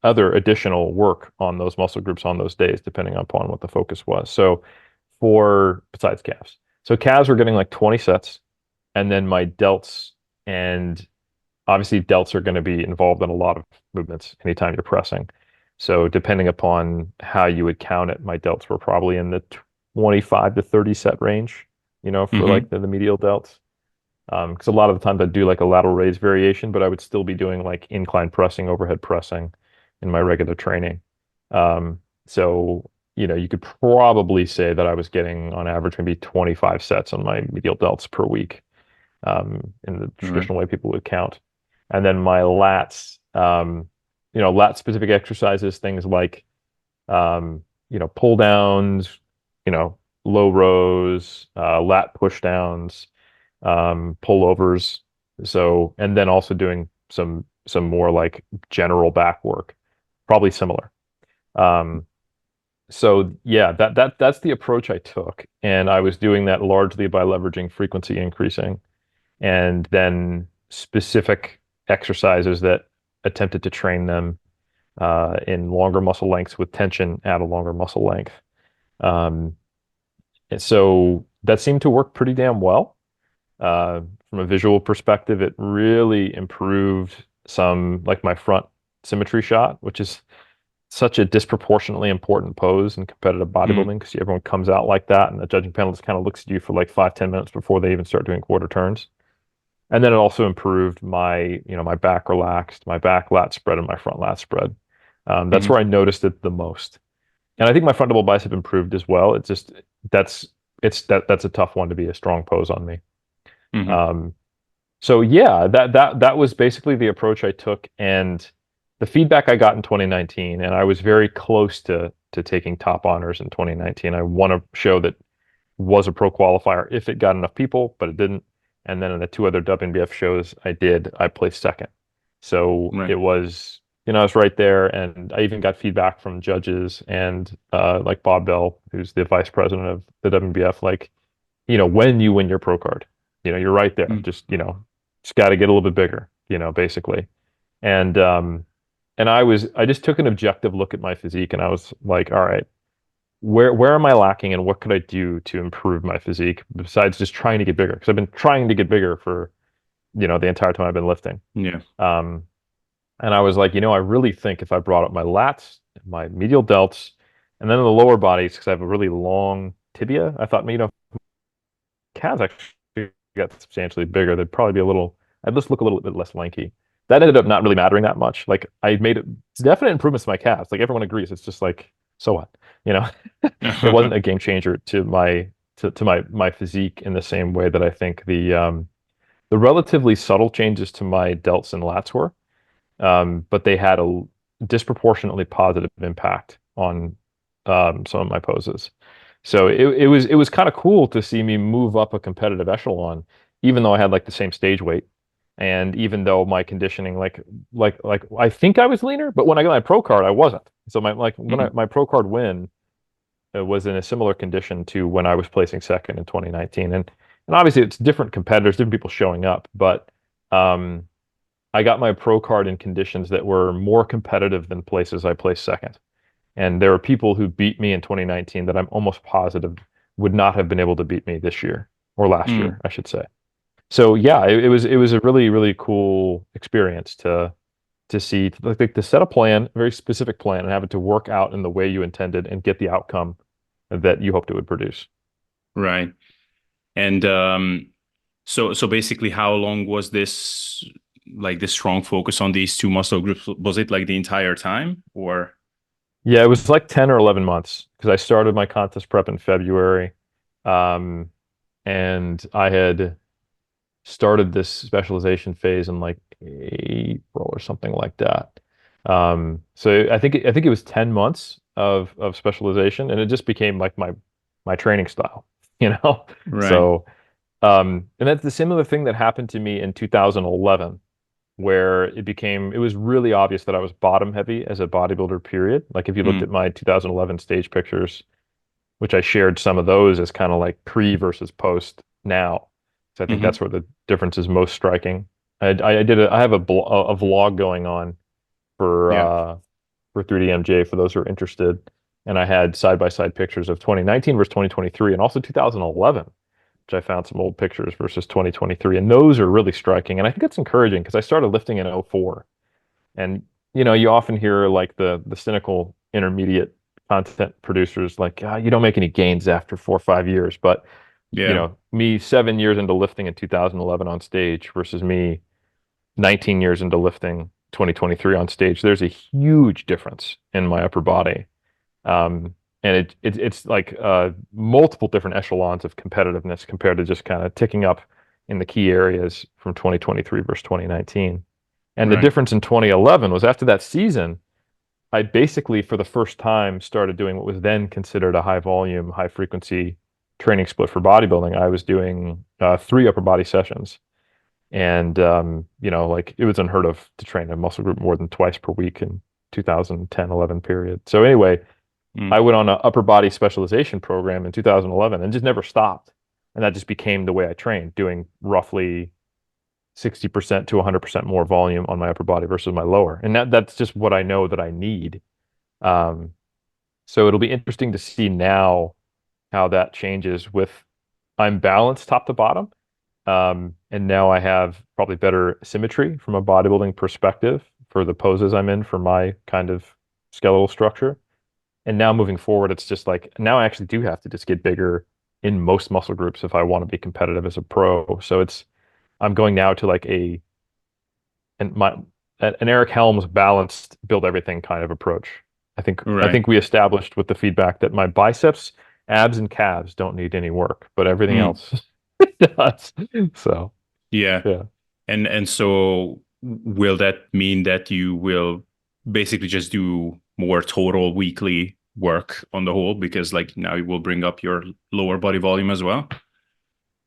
other additional work on those muscle groups on those days, depending upon what the focus was. So for besides calves. So calves were getting like 20 sets, and then my delts, and obviously delts are going to be involved in a lot of movements anytime you're pressing. So depending upon how you would count it, my delts were probably in the 25 to 30 set range, for Hmm. like the medial delts. Because a lot of the times I'd do like a lateral raise variation, but I would still be doing like incline pressing, overhead pressing in my regular training. So, you could probably say that I was getting on average maybe 25 sets on my medial delts per week, in the All right. traditional way people would count. And then my lats, lat specific exercises, things like, pull downs, you know, low rows, lat push downs, pullovers. So, and then also doing some more like general back work, probably similar. Um, so yeah, that's the approach I took, and I was doing that largely by leveraging frequency increasing, and then specific exercises that attempted to train them in longer muscle lengths with tension at a longer muscle length. Um, and so that seemed to work pretty damn well. From a visual perspective, it really improved some, like my front symmetry shot, which is such a disproportionately important pose in competitive Mm. bodybuilding because everyone comes out like that, and the judging panel just kind of looks at you for like 5, 10 minutes before they even start doing quarter turns. And then it also improved my back relaxed, my back lat spread, and my front lat spread. That's Hmm. where I noticed it the most. And I think my front double bicep improved as well. It's just that's that's a tough one to be a strong pose on me. Hmm. Um, so yeah, that was basically the approach I took, and the feedback I got in 2019, and I was very close to taking top honors in 2019. I won a show that was a pro qualifier if it got enough people, but it didn't. And then in the two other WNBF shows I placed second. So Right. it was, I was right there, and I even got feedback from judges and like Bob Bell, who's the vice president of the WNBF, like, when you win your pro card, you're right there. Mm. Just got to get a little bit bigger, basically. And I just took an objective look at my physique, and I was like, all right, where am I lacking, and what could I do to improve my physique besides just trying to get bigger? Because I've been trying to get bigger for, the entire time I've been lifting. Yeah. Um, and I was like, I really think if I brought up my lats, my medial delts, and then the lower bodies, because I have a really long tibia, I thought, calves actually got substantially bigger. They'd probably be I'd just look a little bit less lanky. That ended up not really mattering that much. Like I made it definite improvements to my calves. Like everyone agrees. It's just like, so what? You know, it wasn't a game changer to my physique in the same way that I think the relatively subtle changes to my delts and lats were. But they had a disproportionately positive impact on some of my poses. So it was kind of cool to see me move up a competitive echelon, even though I had like the same stage weight, and even though my conditioning, like I think I was leaner, but when I got my pro card, I wasn't. So Mhm. my pro card win was in a similar condition to when I was placing second in 2019, and obviously it's different competitors, different people showing up, but um, I got my pro card in conditions that were more competitive than places I placed second. And there were people who beat me in 2019 that I'm almost positive would not have been able to beat me this year or last Mm. year, I should say. So yeah, it was a really really cool experience to see like to set a plan, a very specific plan, and have it to work out in the way you intended and get the outcome that you hoped it would produce. Right. And so basically, how long was this, like this strong focus on these two muscle groups? Was it like the entire time, or? Yeah, it was like 10 or 11 months because I started my contest prep in February. Um, and I had started this specialization phase in like April or something like that. So I think it was 10 months of specialization and it just became like my training style, you know? Right. So and that's the similar thing that happened to me in 2011 where it was really obvious that I was bottom heavy as a bodybuilder, period. Like if you looked at Mm. my 2011 stage pictures, which I shared some of those as kind of like pre versus post now. So I think Hmm. that's where the difference is most striking. I have a vlog going on for Yeah. uh for 3DMJ for those who are interested. And I had side by side pictures of 2019 versus 2023 and also 2011, which I found some old pictures versus 2023. And those are really striking. And I think it's encouraging because I started lifting in '04. And you often hear like the cynical intermediate content producers like, ah, you don't make any gains after 4 or 5 years. But Yeah. me 7 years into lifting in 2011 on stage versus me 19 years into lifting 2023 on stage, there's a huge difference in my upper body. And it's like multiple different echelons of competitiveness compared to just kind of ticking up in the key areas from 2023 versus 2019. And the Right. difference in 2011 was after that season, I basically, for the first time, started doing what was then considered a high volume, high frequency training split for bodybuilding. I was doing 3 upper body sessions. And, like it was unheard of to train a muscle group more than twice per week in 2010-11 period. So anyway, Mm. I went on an upper body specialization program in 2011 and just never stopped. And that just became the way I trained, doing roughly 60% to 100% more volume on my upper body versus my lower. And that's just what I know that I need. Um, so it'll be interesting to see now how that changes with I'm balanced top to bottom. And now I have probably better symmetry from a bodybuilding perspective for the poses I'm in for my kind of skeletal structure. And now moving forward, it's just like now I actually do have to just get bigger in most muscle groups if I want to be competitive as a pro. So I'm going now to like and my an Eric Helms balanced build everything kind of approach. I Right. think we established with the feedback that my biceps, abs, and calves don't need any work, but everything Mm. else does. So Yeah. yeah. And so will that mean that you will basically just do more total weekly work on the whole, because like now you will bring up your lower body volume as well?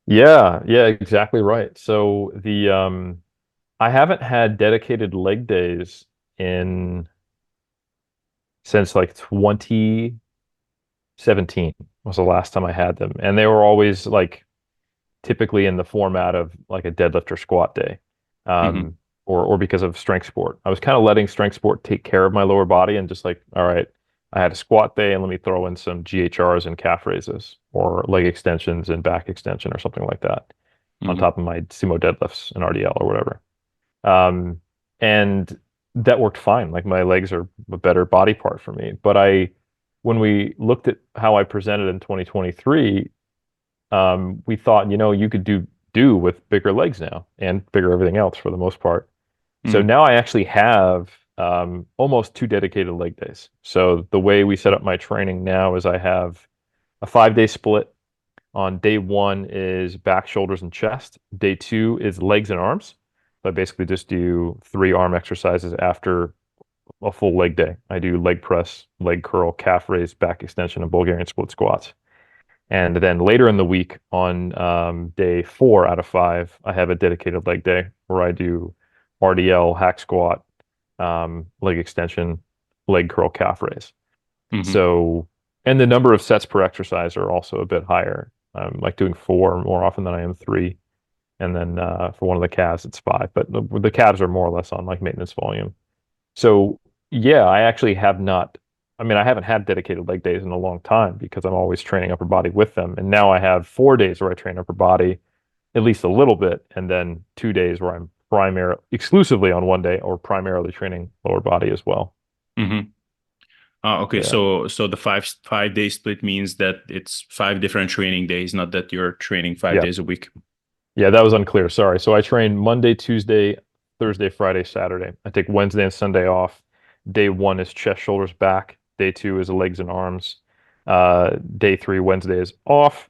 Yeah, yeah, exactly right. So the I haven't had dedicated leg days in since like 2017 was the last time I had them. And they were always like typically in the format of like a deadlift or squat day, Hmm. um, or because of strength sport. I was kind of letting strength sport take care of my lower body and just like, all right, I had a squat day and let me throw in some GHRs and calf raises or leg extensions and back extension or something like that on Hmm. top of my sumo deadlifts and RDL or whatever. Um, and that worked fine. Like my legs are a better body part for me. But when we looked at how I presented in 2023, we thought, you could do with bigger legs now and bigger everything else for the most part. So Mm. now I actually have almost 2 dedicated leg days. So the way we set up my training now is I have a 5-day split. On day one is back, shoulders, and chest. Day two is legs and arms. So I basically just do 3 arm exercises after a full leg day. I do leg press, leg curl, calf raise, back extension, and Bulgarian split squats. And then later in the week on day 4 out of 5, I have a dedicated leg day where I do RDL, hack squat, leg extension, leg curl, calf raise. Hmm. So, and the number of sets per exercise are also a bit higher. I'm like doing 4 more often than I am 3. And then for one of the calves, it's 5. But the calves are more or less on like maintenance volume. So, yeah, I actually have not. I mean, I haven't had dedicated leg days in a long time because I'm always training upper body with them. And now I have 4 days where I train upper body at least a little bit, and then 2 days where I'm primarily exclusively on one day or primarily training lower body as well. Hmm. Okay, Yeah. so the five day split means that it's 5 different training days, not that you're training five Yeah. days a week. Yeah, that was unclear. Sorry. So I train Monday, Tuesday, Thursday, Friday, Saturday. I take Wednesday and Sunday off. Day one is chest, shoulders, back. Day two is legs and arms. Day three, Wednesday is off.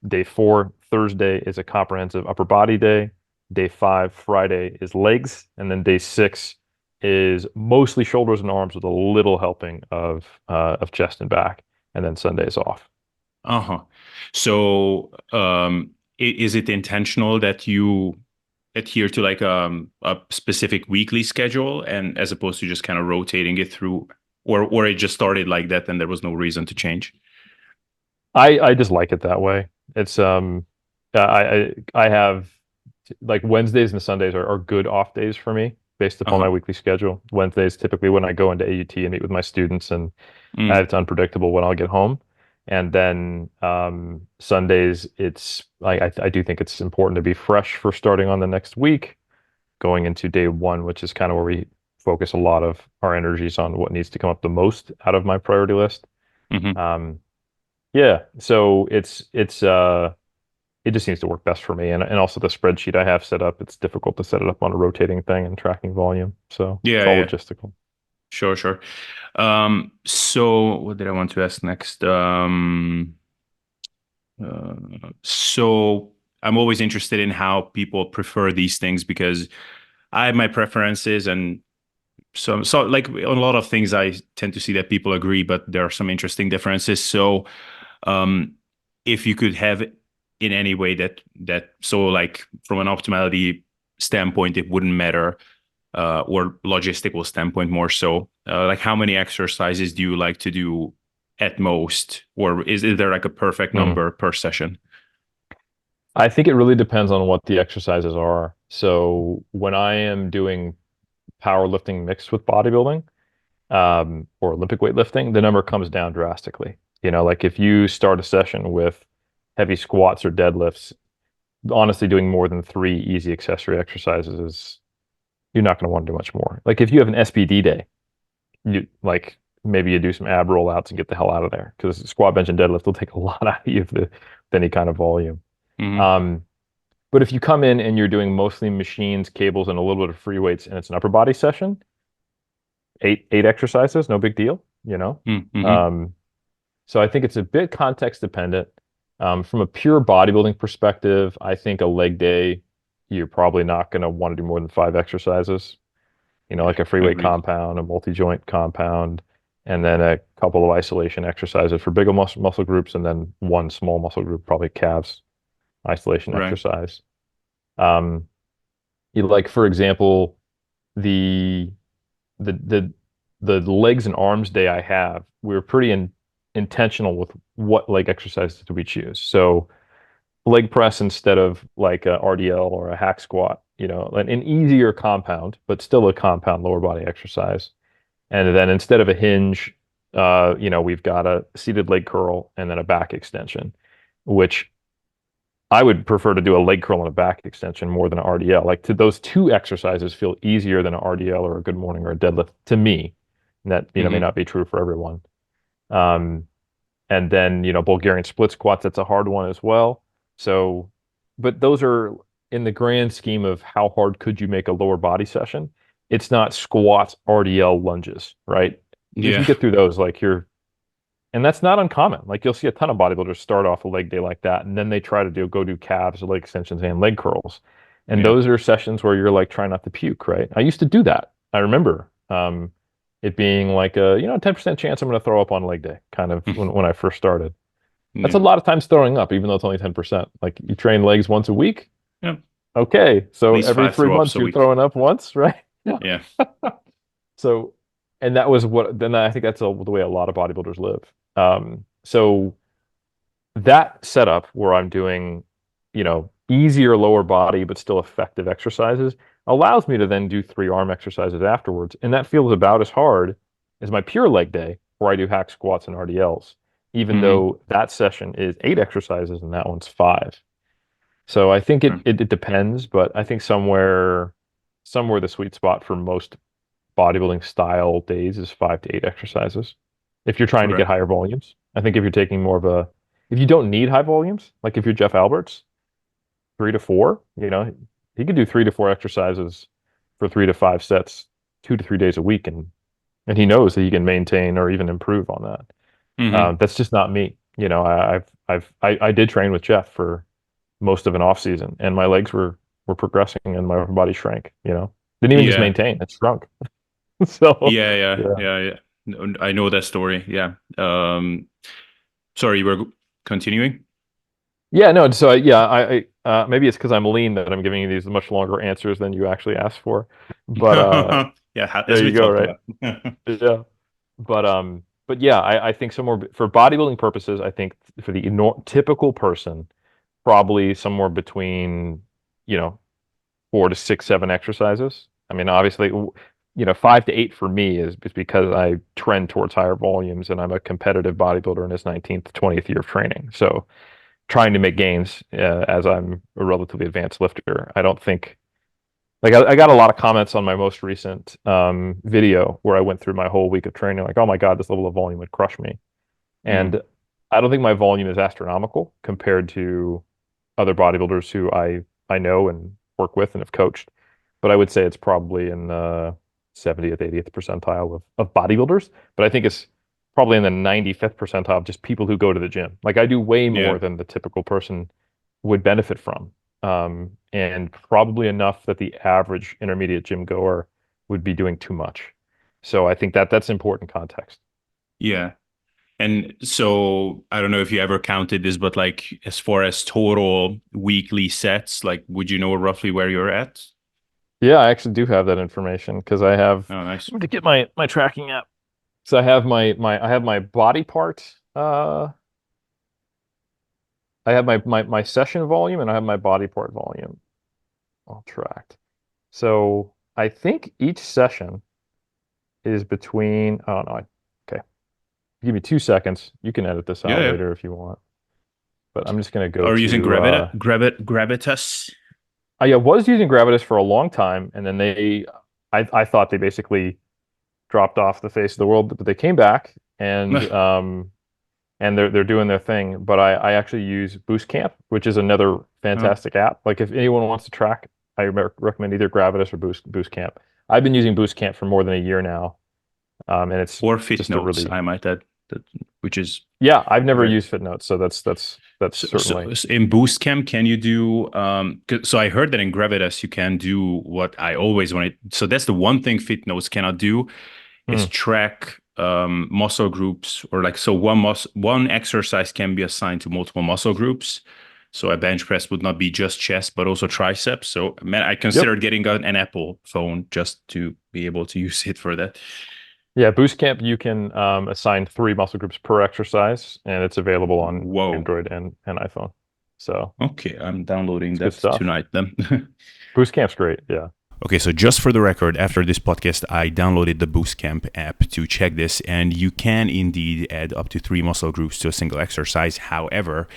Day four, Thursday is a comprehensive upper body day. Day five, Friday is legs. And then day six is mostly shoulders and arms with a little helping of chest and back. And then Sunday is off. Uh-huh. So, is it intentional that you adhere to like a specific weekly schedule and as opposed to just kind of rotating it through, or it just started like that and there was no reason to change? I just like it that way. It's I have like Wednesdays and Sundays are good off days for me based upon my Uh-huh. weekly schedule. Wednesdays typically when I go into AUT and meet with my students, and Mm, it's unpredictable when I'll get home. And then Sundays, it's I do think it's important to be fresh for starting on the next week, going into day one, which is kind of where we focus a lot of our energies on what needs to come up the most out of my priority list. hmm. Um, yeah, so it just seems to work best for me. And also the spreadsheet I have set up, it's difficult to set it up on a rotating thing and tracking volume. So it's Yeah, all yeah, logistical. sure, sure. So what did I want to ask next? Uh, so I'm always interested in how people prefer these things because I have my preferences and so like on a lot of things I tend to see that people agree, but there are some interesting differences. So um if you could have in any way that so like from an optimality standpoint it wouldn't matter or logistical standpoint more so like how many exercises do you like to do at most or is there like a perfect Hmm. number per session? I think it really depends on what the exercises are. So when I am doing powerlifting mixed with bodybuilding, or Olympic weightlifting, the number comes down drastically. Like if you start a session with heavy squats or deadlifts, honestly, doing more than three easy accessory exercises is you're not going to want to do much more. Like if you have an SBD day, you like maybe you do some ab rollouts and get the hell out of there because squat, bench, and deadlift will take a lot out of you with any kind of volume. Hmm. Um, but if you come in and you're doing mostly machines, cables, and a little bit of free weights, and it's an upper body session, eight exercises, no big deal. Mm-hmm. Um, so I think it's a bit context dependent. From a pure bodybuilding perspective, I think a leg day, you're probably not going to want to do more than five exercises. Yeah, Like a free weight agreed. compound, a multi-joint compound, and then a couple of isolation exercises for bigger muscle groups, and then one small muscle group, probably calves isolation Right. exercise. Um, like for example, the the the the legs and arms day I have, we were pretty intentional with what leg exercises do we choose. So leg press instead of like a RDL or a hack squat, an easier compound, but still a compound lower body exercise. And then instead of a hinge, we've got a seated leg curl and then a back extension, which I would prefer to do a leg curl and a back extension more than an RDL. Like those two exercises feel easier than an RDL or a good morning or a deadlift to me. And that, may Hmm. not be true for everyone. Um, and then, Bulgarian split squats, that's a hard one as well. So, but those are in the grand scheme of how hard could you make a lower body session? It's not squats, RDL, lunges, right? If you Yeah. get through those, like and that's not uncommon. Like you'll see a ton of bodybuilders start off a leg day like that, and then they try to go do calves, leg extensions, and leg curls. And Yeah. those are sessions where you're like trying not to puke, right? I used to do that. I remember it being like a 10% chance I'm going to throw up on leg day, kind of when I first started. That's Yeah. a lot of times throwing up, even though it's only 10%. Like you train legs once a week. Yeah. At Okay, so least every five three throw ups months a you're week. throwing up once, right? Yeah. Yeah. So, and that was what, then I think that's the way a lot of bodybuilders live. So that setup where I'm doing, easier lower body, but still effective exercises allows me to then do three arm exercises afterwards. And that feels about as hard as my pure leg day where I do hack squats and RDLs, even Hmm. though that session is 8 exercises and that one's 5. So I think it depends, but I think somewhere the sweet spot for most bodybuilding style days is 5 to 8 exercises. If you're trying to get Correct. higher volumes, I think if you're taking more of a, if you don't need high volumes, like if you're Jeff Alberts, 3 to 4, he could do 3 to 4 exercises for 3 to 5 sets, 2 to 3 days a week, and he knows that he can maintain or even improve on that. Hmm. That's just not me. I did train with Jeff for most of an off season, and my legs were progressing and my upper body shrank. Didn't even just Yeah. maintain; it shrunk. So Yeah. Yeah. yeah, Yeah. Yeah. No, I know that story. Yeah. Sorry, you were continuing. yeah, no. So yeah, maybe it's because I'm lean that I'm giving you these much longer answers than you actually asked for. But Yeah, there as we you go, talked right? about. Yeah. But yeah, I think somewhere for bodybuilding purposes, I think for the typical person, probably somewhere between, you know, 4 to 6, 7 exercises. I mean, obviously, 5 to 8 for me is because I trend towards higher volumes and I'm a competitive bodybuilder in his 19th, 20th year of training. So trying to make gains as I'm a relatively advanced lifter. I don't think like I got a lot of comments on my most recent video where I went through my whole week of training, like, oh my God, this level of volume would crush me. Mm, And I don't think my volume is astronomical compared to other bodybuilders who I know and work with and have coached. But I would say it's probably in the 70th, 80th percentile of bodybuilders. But I think it's probably in the 95th percentile of just people who go to the gym. Like I do way yeah. more than the typical person would benefit from. And probably enough that the average intermediate gym goer would be doing too much. So I think that that's important context. Yeah. And so I don't know if you ever counted this, but like as far as total weekly sets, like would you know roughly where you're at? Yeah, I actually do have that information because I have Oh, nice. let me get my tracking app. So I have my body part I have my session volume and I have my body part volume all tracked. So I think each session is between oh no, okay. Give me 2 seconds. You can edit this Yeah, out yeah. later if you want. But I'm just gonna go Are you using to Gravitas? I was using Gravitas for a long time and then I thought they basically dropped off the face of the world, but they came back and they're doing their thing. But I actually use Boost Camp, which is another Oh, fantastic app. Like if anyone wants to track, I recommend either Gravitas or Boost Camp. I've been using Boost Camp for more than a year now, and it's or Fit just a Notes, really I might add, that, which is yeah. I've never very. used FitNotes, so that's certainly So in Boost Camp, can you do? So I heard that in Gravitas you can do what I always wanted. So that's the one thing Fit Notes cannot do is hmm, track muscle groups or like so one exercise can be assigned to multiple muscle groups. So a bench press would not be just chest but also triceps. So man, I yep. considered getting an Apple phone just to be able to use it for that. Yeah, Boost Camp, you can assign 3 muscle groups per exercise, and it's available on Whoa. Android and iPhone. So Okay, I'm downloading it's good that stuff. tonight then. Boost Camp's great. Yeah. Okay, so just for the record, after this podcast, I downloaded the Boostcamp app to check this, and you can indeed add up to 3 muscle groups to a single exercise. However,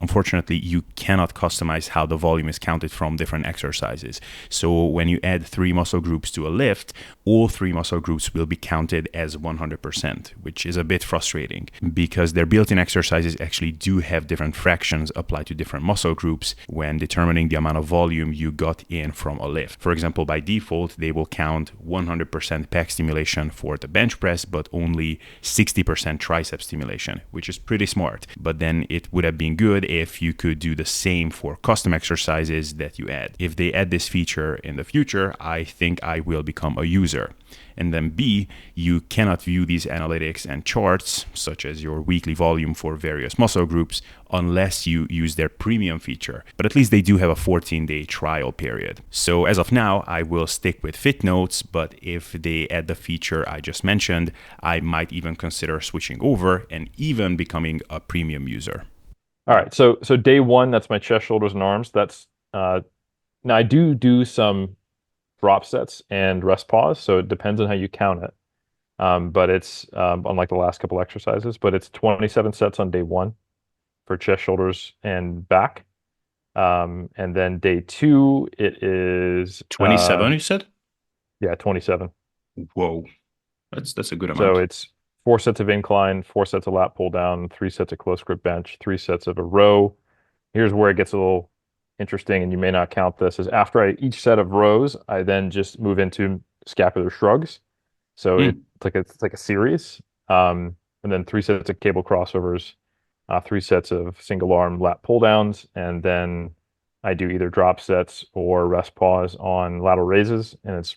unfortunately, you cannot customize how the volume is counted from different exercises. So when you add 3 muscle groups to a lift, all 3 muscle groups will be counted as 100%, which is a bit frustrating because their built-in exercises actually do have different fractions applied to different muscle groups when determining the amount of volume you got in from a lift. For example, by default, they will count 100% pec stimulation for the bench press, but only 60% tricep stimulation, which is pretty smart. But then it would have been good if you could do the same for custom exercises that you add. If they add this feature in the future, I think I will become a user. And then B, you cannot view these analytics and charts, such as your weekly volume for various muscle groups, unless you use their premium feature. But at least they do have a 14-day trial period. So as of now, I will stick with FitNotes, but if they add the feature I just mentioned, I might even consider switching over and even becoming a premium user. All right. So day one, that's my chest, shoulders, and arms. That's now I do some drop sets and rest pause, so it depends on how you count it. But it's unlike the last couple exercises, but it's 27 sets on day one for chest, shoulders, and back. And then day two, it is 27, you said? yeah, 27. Whoa, that's a good So amount. it's 4 sets of incline, 4 sets of lat pull down, 3 sets of close grip bench, 3 sets of a row. Here's where it gets a little interesting, and you may not count this, is after each set of rows, I then just move into scapular shrugs. So Mm, it's like a series. And then 3 sets of cable crossovers, 3 sets of single arm lat pull downs, and then I do either drop sets or rest pause on lateral raises, and it's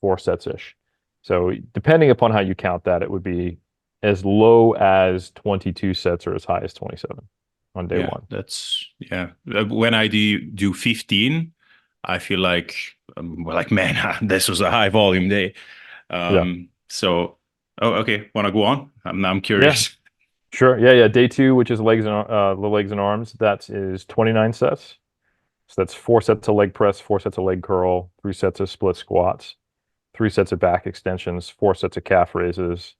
4 sets ish. So depending upon how you count that, it would be as low as 22 sets or as high as 27 on day yeah, one. that's yeah. When I do 15, I feel like man, this was a high volume day. Yeah. So oh, okay, want to go on? I'm Yeah. curious. Sure. Yeah. Yeah. Day two, which is the legs and arms, that is 29 sets. So that's 4 sets of leg press, 4 sets of leg curl, 3 sets of split squats, 3 sets of back extensions, 4 sets of calf raises,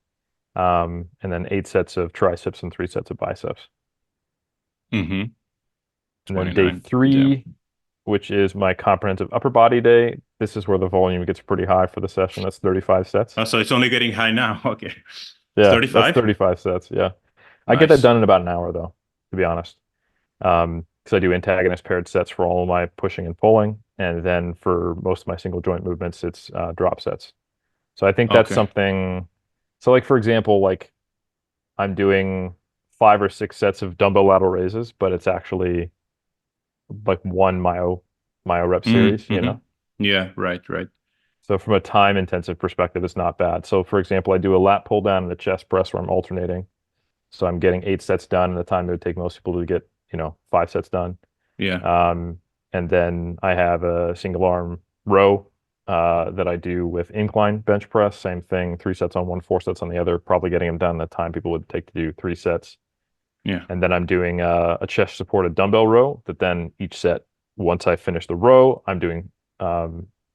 and then 8 sets of triceps and 3 sets of biceps. Mm-hmm. And then day 29. Yeah. three, which is my comprehensive upper body day. This is where the volume gets pretty high for the session. That's 35 sets. Oh, so it's only getting high now. Okay. Yeah, that's 35? 35 sets. Yeah. I get that Nice. done in about an hour though, to be honest. Because I do antagonist paired sets for all of my pushing and pulling. And then for most of my single joint movements, it's drop sets. So I think that's Okay. something. So like for example, like I'm doing 5 or 6 sets of dumbbell lateral raises, but it's actually like one myo rep series, you Mm-hmm. know? Yeah, right, right. So from a time intensive perspective, it's not bad. So for example, I do a lat pull down and a chest press where I'm alternating. So I'm getting 8 sets done in the time it would take most people to get, 5 sets done. Yeah. Um, and then I have a single arm row that I do with incline bench press. Same thing, 3 sets on one, 4 sets on the other, probably getting them done in the time people would take to do 3 sets. Yeah. And then I'm doing a chest supported dumbbell row that then each set, once I finish the row, I'm doing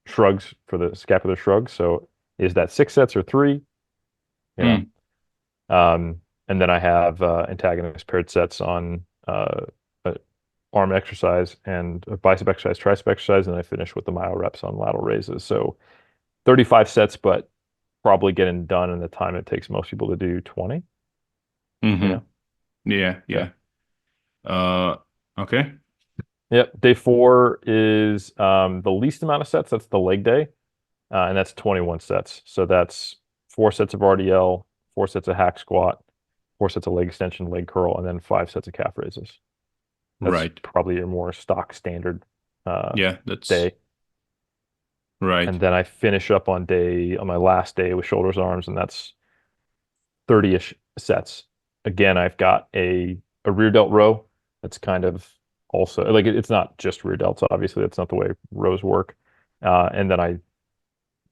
shrugs for the scapular shrugs. So is that 6 sets or three? You know, Mm. and then I have antagonist paired sets on a arm exercise and a bicep exercise, tricep exercise, and I finish with the myo reps on lateral raises. So 35 sets, but probably getting done in the time it takes most people to do 20, you Mm-hmm. know? Yeah, Yeah. yeah. Uh, okay. Yep. Day four is the least amount of sets. That's the leg day. And that's 21 sets. So that's 4 sets of RDL, 4 sets of hack squat, 4 sets of leg extension, leg curl, and then 5 sets of calf raises. That's Right. probably your more stock standard uh, Yeah, that's day. right. And then I finish up on my last day with shoulders, arms, and that's 30-ish sets. Again, I've got a rear delt row that's kind of also like it's not just rear delts, obviously. That's not the way rows work. And then I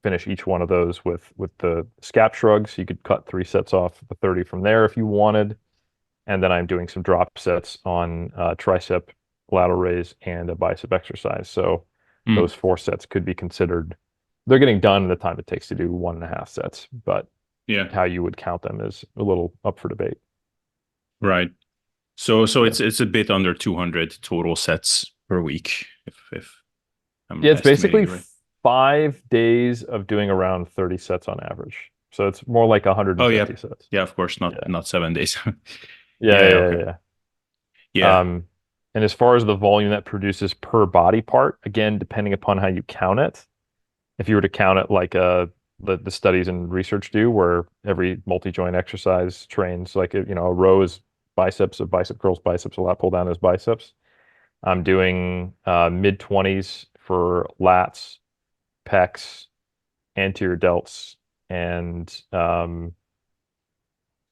finish each one of those with the scap shrugs. You could cut 3 sets off the 30 from there if you wanted. And then I'm doing some drop sets on tricep, lateral raise, and a bicep exercise. So Mm. those 4 sets could be considered. They're getting done in the time it takes to do 1.5 sets, but Yeah, how you would count them is a little up for debate. right. So Yeah. it's a bit under 200 total sets per week, if I'm Yeah, it's estimating basically it right. 5 days of doing around 30 sets on average. So it's more like Oh yeah. 150 sets. Yeah, of course, not Yeah. not 7 days. Yeah, Yeah, yeah, okay. yeah. Yeah. Um, and as far as the volume that produces per body part, again, depending upon how you count it, if you were to count it like the studies and research do, where every multi-joint exercise trains like a row is biceps, a bicep curls biceps, a lat pull down is biceps. I'm doing mid 20s for lats, pecs, anterior delts, and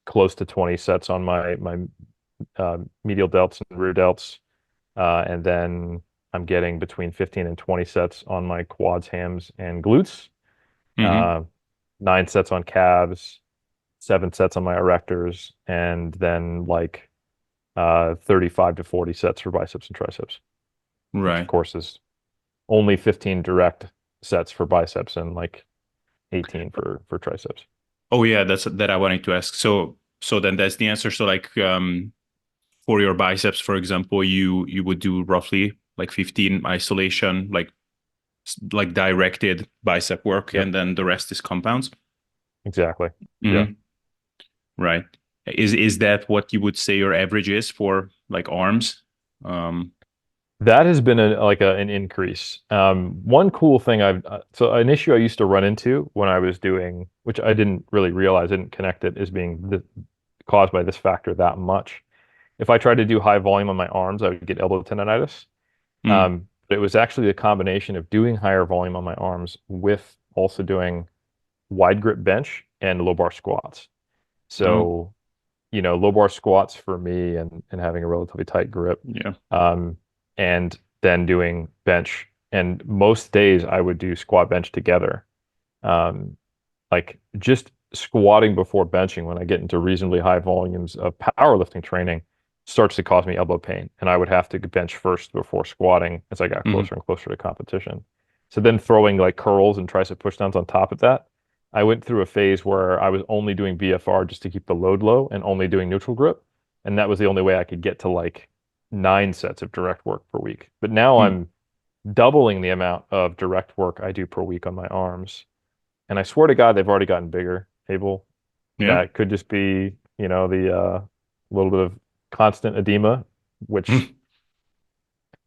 close to 20 sets on my medial delts and rear delts. And then I'm getting between 15 and 20 sets on my quads, hams, and glutes. Mm-hmm. Uh, 9 sets on calves, 7 sets on my erectors, and then like 35 to 40 sets for biceps and triceps, which of Right. course is only 15 direct sets for biceps and like 18 for triceps. Oh yeah, that's that I wanted to ask. So then that's the answer. So like for your biceps, for example, you would do roughly like 15 isolation, like directed bicep work, Yep, and then the rest is compounds. exactly. Yeah. Hmm. Right. Is that what you would say your average is for like arms? Um, That has been an increase. One cool thing so an issue I used to run into when I was doing, which I didn't really realize, didn't connect it as being caused by this factor that much. If I tried to do high volume on my arms, I would get elbow tendonitis. mm, But it was actually a combination of doing higher volume on my arms with also doing wide grip bench and low bar squats. oh, So, low bar squats for me and having a relatively tight grip, yeah. um, and then doing bench. And most days I would do squat bench together. Um, like just squatting before benching when I get into reasonably high volumes of powerlifting training starts to cause me elbow pain. And I would have to bench first before squatting as I got Hmm. closer and closer to competition. So then throwing like curls and tricep pushdowns on top of that, I went through a phase where I was only doing BFR just to keep the load low and only doing neutral grip. And that was the only way I could get to like 9 sets of direct work per week. But now Mm, I'm doubling the amount of direct work I do per week on my arms. And I swear to God, they've already gotten bigger, Abel. yeah. That could just be, the little bit of constant edema, which,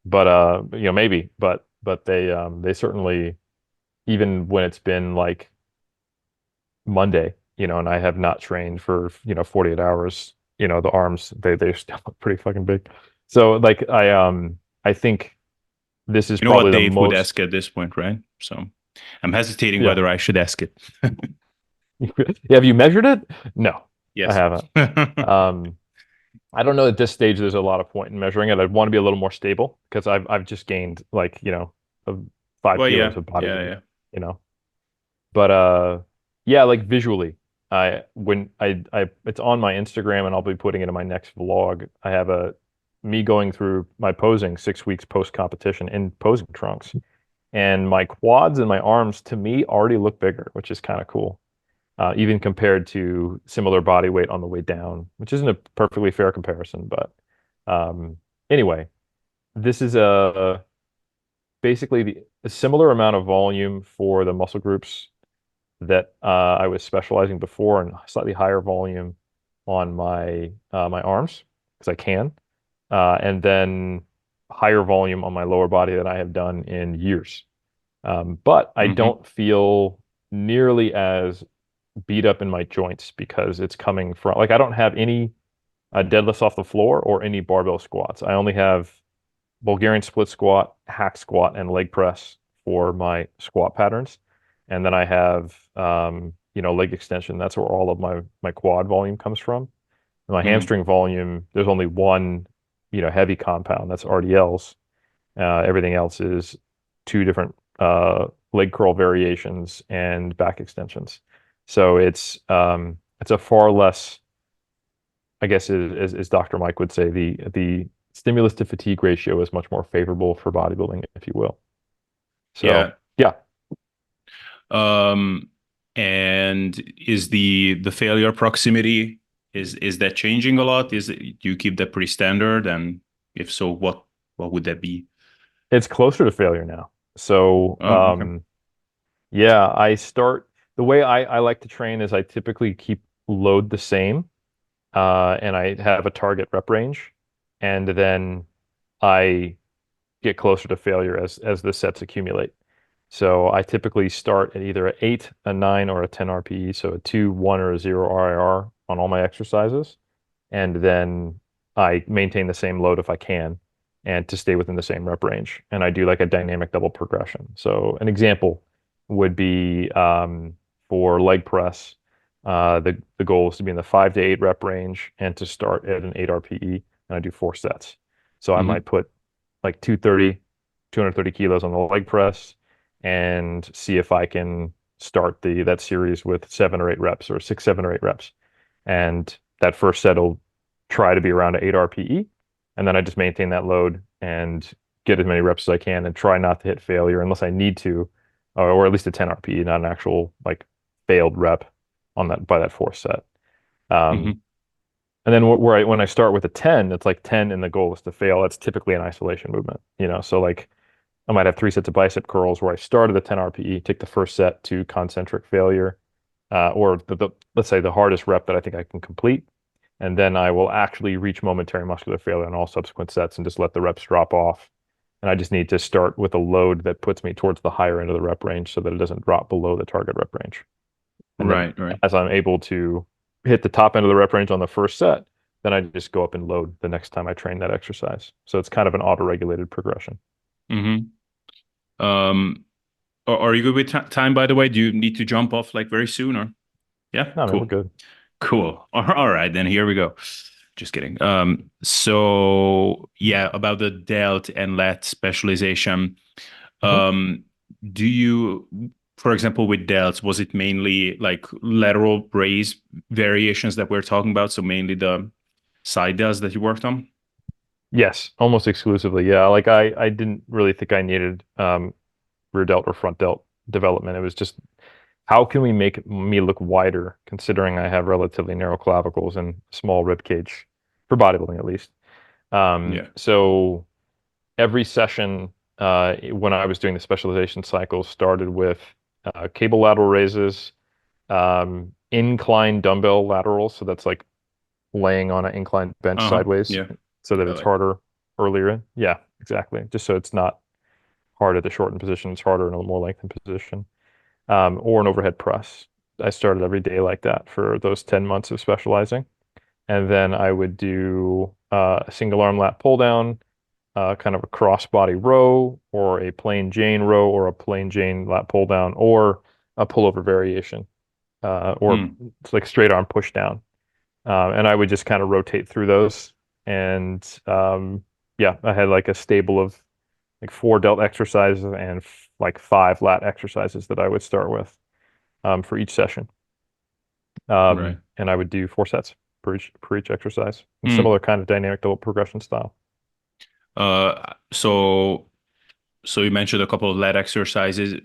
but maybe, but they certainly, even when it's been like Monday, and I have not trained for 48 hours, the arms they still look pretty fucking big. So like I think this is You know what probably the Dave would most. ask at this point, right? So I'm hesitating Yeah. whether I should ask it. Have you measured it? No, I Yes. haven't. Um, I don't know at this stage there's a lot of point in measuring it. I'd want to be a little more stable because I've just gained like, of 5 kilos Well, of body yeah, weight, yeah. you know. But yeah, like visually, it's on my Instagram and I'll be putting it in my next vlog. I have a me going through my posing 6 weeks post competition in posing trunks. And my quads and my arms to me already look bigger, which is kind of cool. Even compared to similar body weight on the way down, which isn't a perfectly fair comparison. But anyway, this is basically a similar amount of volume for the muscle groups that I was specializing before, and slightly higher volume on my arms because I can, and then higher volume on my lower body than I have done in years. But I Hmm. don't feel nearly as beat up in my joints because it's coming from like I don't have any deadlifts off the floor or any barbell squats. I only have Bulgarian split squat, hack squat, and leg press for my squat patterns. And then I have leg extension. That's where all of my quad volume comes from. And my Hmm. hamstring volume, there's only one, heavy compound. That's RDLs. Everything else is two different leg curl variations and back extensions. So it's a far less, I guess, as Dr. Mike would say, the stimulus to fatigue ratio is much more favorable for bodybuilding, if you will. Yeah. So yeah, Um, and is the failure proximity is that changing a lot? Do you keep that pretty standard? And if so, what would that be? it's closer to failure now. So Oh, okay. yeah, the way I like to train is I typically keep load the same, and I have a target rep range, and then I get closer to failure as the sets accumulate. So I typically start at either an 8, a 9, or a 10 RPE, so a 2, 1, or a 0 RIR on all my exercises. And then I maintain the same load if I can and to stay within the same rep range. And I do like a dynamic double progression. So an example would be for leg press, the goal is to be in the 5 to 8 rep range and to start at an 8 RPE, and I do 4 sets. So I Hmm. might put like 230 kilos on the leg press and see if I can start that series with 7 or 8 reps or 6, 7 or 8 reps. And that first set will try to be around an 8 RPE. And then I just maintain that load and get as many reps as I can and try not to hit failure unless I need to, or at least a 10 RPE, not an actual like failed rep. on that by that fourth set. Um, Hmm. and then when I start with a 10, it's like 10 and the goal is to fail. That's typically an isolation movement, you know. So like I might have three sets of bicep curls where I start at a 10 RPE, take the first set to concentric failure, or let's say the hardest rep that I think I can complete. And then I will actually reach momentary muscular failure in all subsequent sets and just let the reps drop off. And I just need to start with a load that puts me towards the higher end of the rep range so that it doesn't drop below the target rep range. And then Right, right. as I'm able to hit the top end of the rep range on the first set, then I just go up and load the next time I train that exercise. So it's kind of an auto-regulated progression. Hmm. Um, are you good with time, by the way? Do you need to jump off like very soon or? Yeah, No, I mean, we're cool. good. Cool. All right, then here we go. Just kidding. So yeah, about the Delt and lat specialization. Mhm. Um, do you, for example, with Delts, was it mainly like lateral raise variations that we're talking about? So mainly the side delts that you worked on? Yes, almost exclusively. Yeah, like I didn't really think I needed rear delt or front delt development. It was just how can we make me look wider considering I have relatively narrow clavicles and small rib cage for bodybuilding at least. Yeah. So every session when I was doing the specialization cycle started with cable lateral raises, incline dumbbell laterals. So that's like laying on an inclined bench Uh-huh. sideways Yeah. so that I it's like. harder earlier in. Yeah, exactly. Just so it's not hard at the shortened position, it's harder in a more lengthened position. Or an overhead press. I started every day like that for those 10 months of specializing. And then I would do a single arm lat pull down, kind of a cross body row, or a plain Jane row, or a plain Jane lat pull down, or a pullover variation, or Hmm. it's like straight arm push down. And I would just kind of rotate through those. And yeah, I had like a stable of like four delt exercises and like five lat exercises that I would start with for each session. Right. And I would do four sets per each exercise. And Hmm. similar kind of dynamic double progression style. So you mentioned a couple of lat exercises.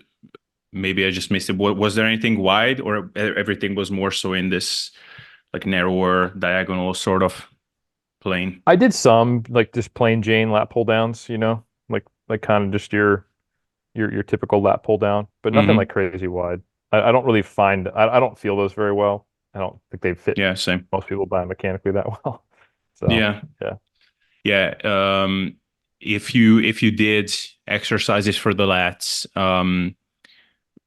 Maybe I just missed it. Was there anything wide or everything was more so in this like narrower diagonal sort of plane? I did some like just plain Jane lat pull downs, like kind of just your typical lat pull down, but nothing like Hmm. crazy wide. I don't really find I don't feel those very well. I don't think they fit Yeah, same. most people biomechanically that well. So Yeah. yeah. Yeah. If you did exercises for the lats,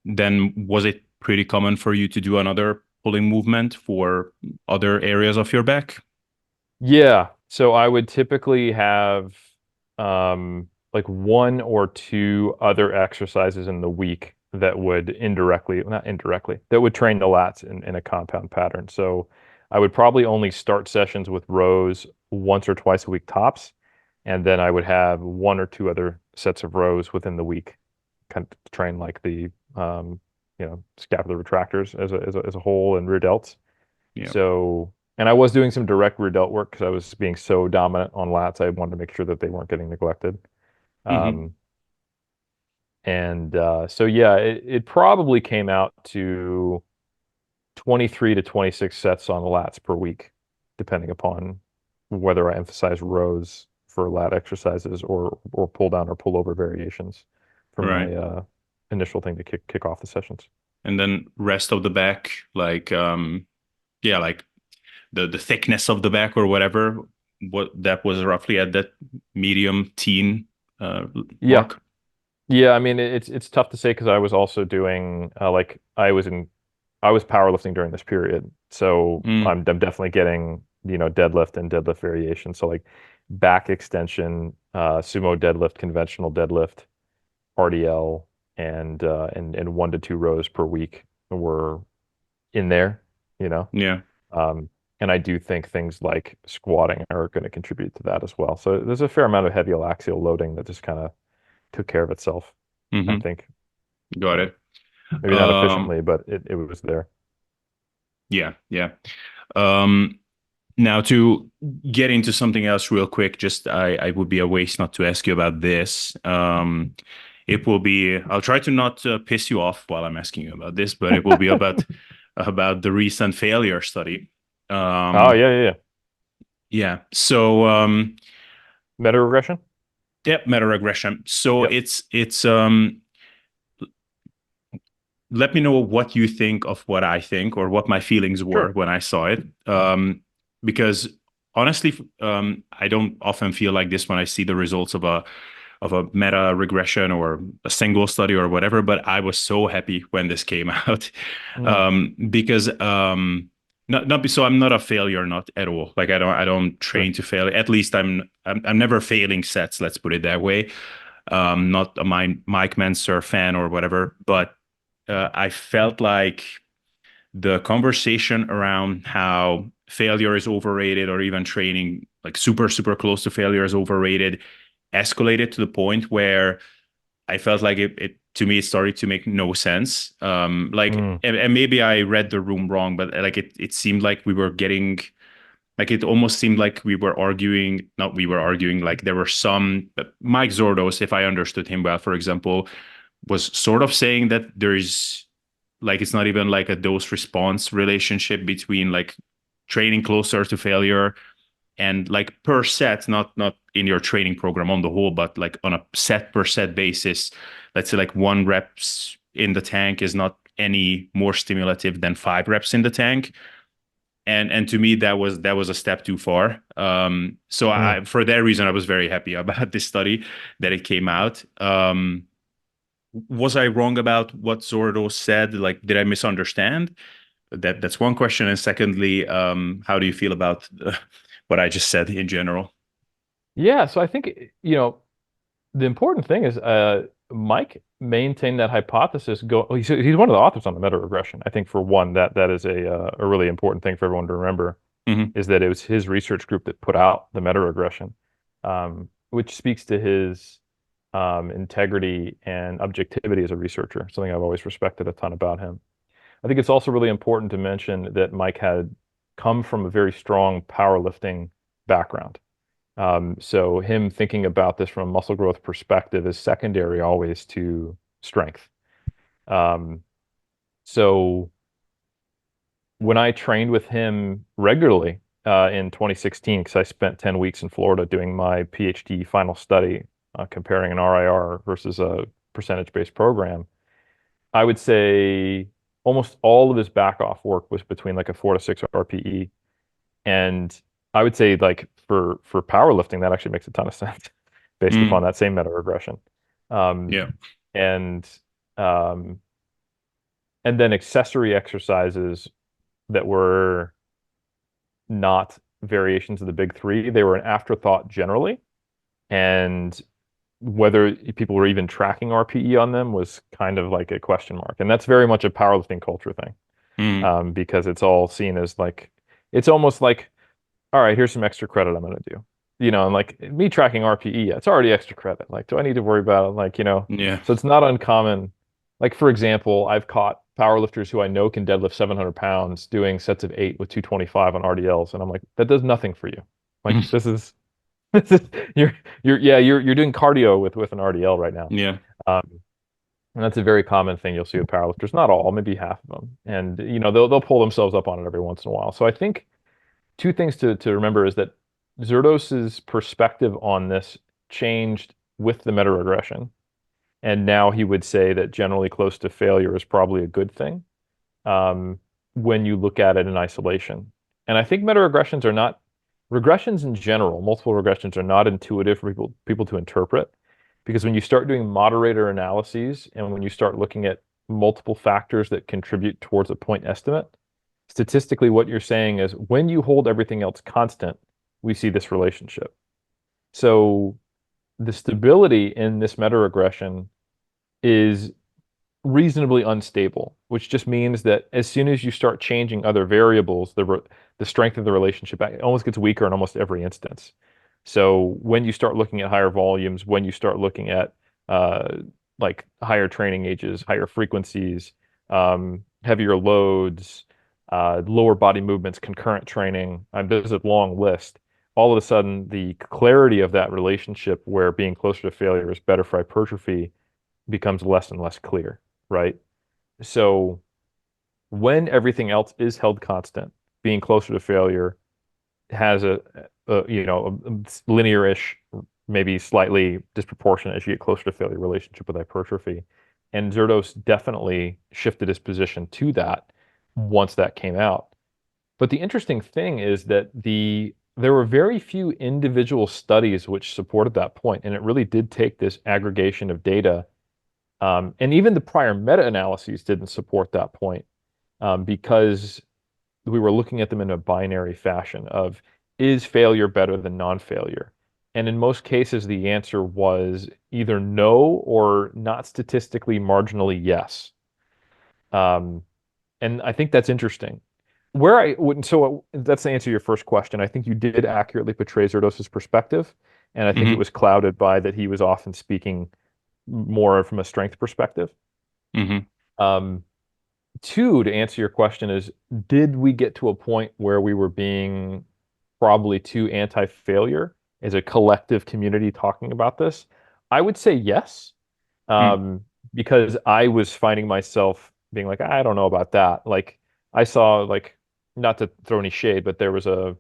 then was it pretty common for you to do another pulling movement for other areas of your back? Yeah. So I would typically have like one or two other exercises in the week that would indirectly, not indirectly, that would train the lats in a compound pattern. So I would probably only start sessions with rows once or twice a week tops. And then I would have one or two other sets of rows within the week, kind of train like the scapular retractors as a whole and rear delts. Yeah. So, and I was doing some direct rear delt work because I was being so dominant on lats. I wanted to make sure that they weren't getting neglected. Hmm. Um, and so, yeah, it probably came out to 23 to 26 sets on the lats per week, depending upon whether I emphasize rows for lat exercises or pull down or pull over variations for Right. my initial thing to kick off the sessions. And then rest of the back, like yeah, like the thickness of the back or whatever, what that was roughly at that medium teen Yeah, mark. yeah. I mean, it's tough to say because I was also doing like I was powerlifting during this period, so Mm, I'm definitely getting deadlift and deadlift variation. So like back extension, sumo deadlift, conventional deadlift, RDL, and one to two rows per week were in there, you know. yeah. Um, and I do think things like squatting are going to contribute to that as well. So there's a fair amount of heavy axial loading that just kind of took care of itself, I Hmm. think. Got So it. maybe not Um, efficiently, but it was there. yeah, yeah. Um, Now to get into something else real quick, just I would be a waste not to ask you about this. It will be, I'll try to not piss you off while I'm asking you about this, but it will be about about the recent failure study. Oh, Um, yeah, yeah, yeah. yeah. So Meta-regression? yeah, meta-regression. So Yep. it's let me know what you think of what I think or what my feelings were Sure. when I saw it. Because honestly, I don't often feel like this when I see the results of a meta regression or a single study or whatever. But I was so happy when this came out Mm, because not so I'm not a failure, not at all. Like I don't sure. train to fail. At least I'm never failing sets. Let's put it that way. Not a Mike Menser fan or whatever, but I felt like the conversation around how failure is overrated or even training like super close to failure is overrated escalated to the point where I felt like it to me it started to make no sense. Mm, And maybe I read the room wrong, but like it seemed like we were getting like it almost seemed like we were arguing, not we were arguing, like there were some Mike Zordos, if I understood him well, for example, was sort of saying that there's like it's not even like a dose response relationship between like training closer to failure and like per set, not in your training program on the whole, but like on a set per set basis. Let's say like 1 reps in the tank is not any more stimulative than 5 reps in the tank. And to me that was a step too far. So mm. I for that reason I was very happy about this study that it came out. Was I wrong about what Zordo said? Like, did I misunderstand? That's one question. And secondly, how do you feel about what I just said in general? Yeah, so I think, the important thing is Mike maintained that hypothesis. He's one of the authors on the meta regression. I think for one, that is a really important thing for everyone to remember Hmm. is that it was his research group that put out the meta regression, which speaks to his integrity and objectivity as a researcher, something I've always respected a ton about him. I think it's also really important to mention that Mike had come from a very strong powerlifting background. So him thinking about this from a muscle growth perspective is secondary always to strength. Um, so when I trained with him regularly in 2016, because I spent 10 weeks in Florida doing my PhD final study, comparing an RIR versus a percentage-based program, I would say almost all of his back off work was between like a 4 to 6 RPE. And I would say like for powerlifting, that actually makes a ton of sense based upon Mm, that same meta regression. Um, yeah. and um, and then accessory exercises that were not variations of the big three, they were an afterthought generally. And whether people were even tracking RPE on them was kind of like a question mark. And that's very much a powerlifting culture thing, Mm, because it's all seen as like, it's almost like, all right, here's some extra credit I'm going to do. And like me tracking RPE, yeah, it's already extra credit. Like, do I need to worry about it? Like, yeah. so it's not uncommon. Like, for example, I've caught powerlifters who I know can deadlift 700 pounds doing sets of 8 with 225 on RDLs. And I'm like, that does nothing for you. Like, Mm, this is, you're doing cardio with an RDL right now. yeah. Um, and that's a very common thing you'll see with powerlifters. Not all, maybe half of them. And, they'll pull themselves up on it every once in a while. So I think two things to remember is that Zerdos's perspective on this changed with the meta regression, and now he would say that generally close to failure is probably a good thing um, when you look at it in isolation. And I think meta regressions are not regressions in general. Multiple regressions are not intuitive for people to interpret because when you start doing moderator analyses and when you start looking at multiple factors that contribute towards a point estimate, statistically, what you're saying is when you hold everything else constant, we see this relationship. So the stability in this meta regression is reasonably unstable, which just means that as soon as you start changing other variables, the strength of the relationship almost gets weaker in almost every instance. So when you start looking at higher volumes, when you start looking at uh, like higher training ages, higher frequencies, heavier loads, lower body movements, concurrent training, there's a long list. All of a sudden, the clarity of that relationship where being closer to failure is better for hypertrophy becomes less and less clear, right? So when everything else is held constant, being closer to failure has a linear-ish, maybe slightly disproportionate as you get closer to failure relationship with hypertrophy. And Zerdos definitely shifted his position to that once that came out. But the interesting thing is that there were very few individual studies which supported that point, and it really did take this aggregation of data. And even the prior meta-analyses didn't support that point because we were looking at them in a binary fashion of is failure better than non-failure? And in most cases, the answer was either no or not statistically marginally yes. Um, and I think that's interesting. Where I wouldn't, so that's to answer your first question. I think you did accurately portray Zerdos's perspective, and I think it Hmm. was clouded by that he was often speaking more from a strength perspective. Hmm. Um, Two, to answer your question, is did we get to a point where we were being probably too anti-failure as a collective community talking about this? I would say yes, Mm. um, because I was finding myself being like, I don't know about that. Like I saw like, not to throw any shade, but there was a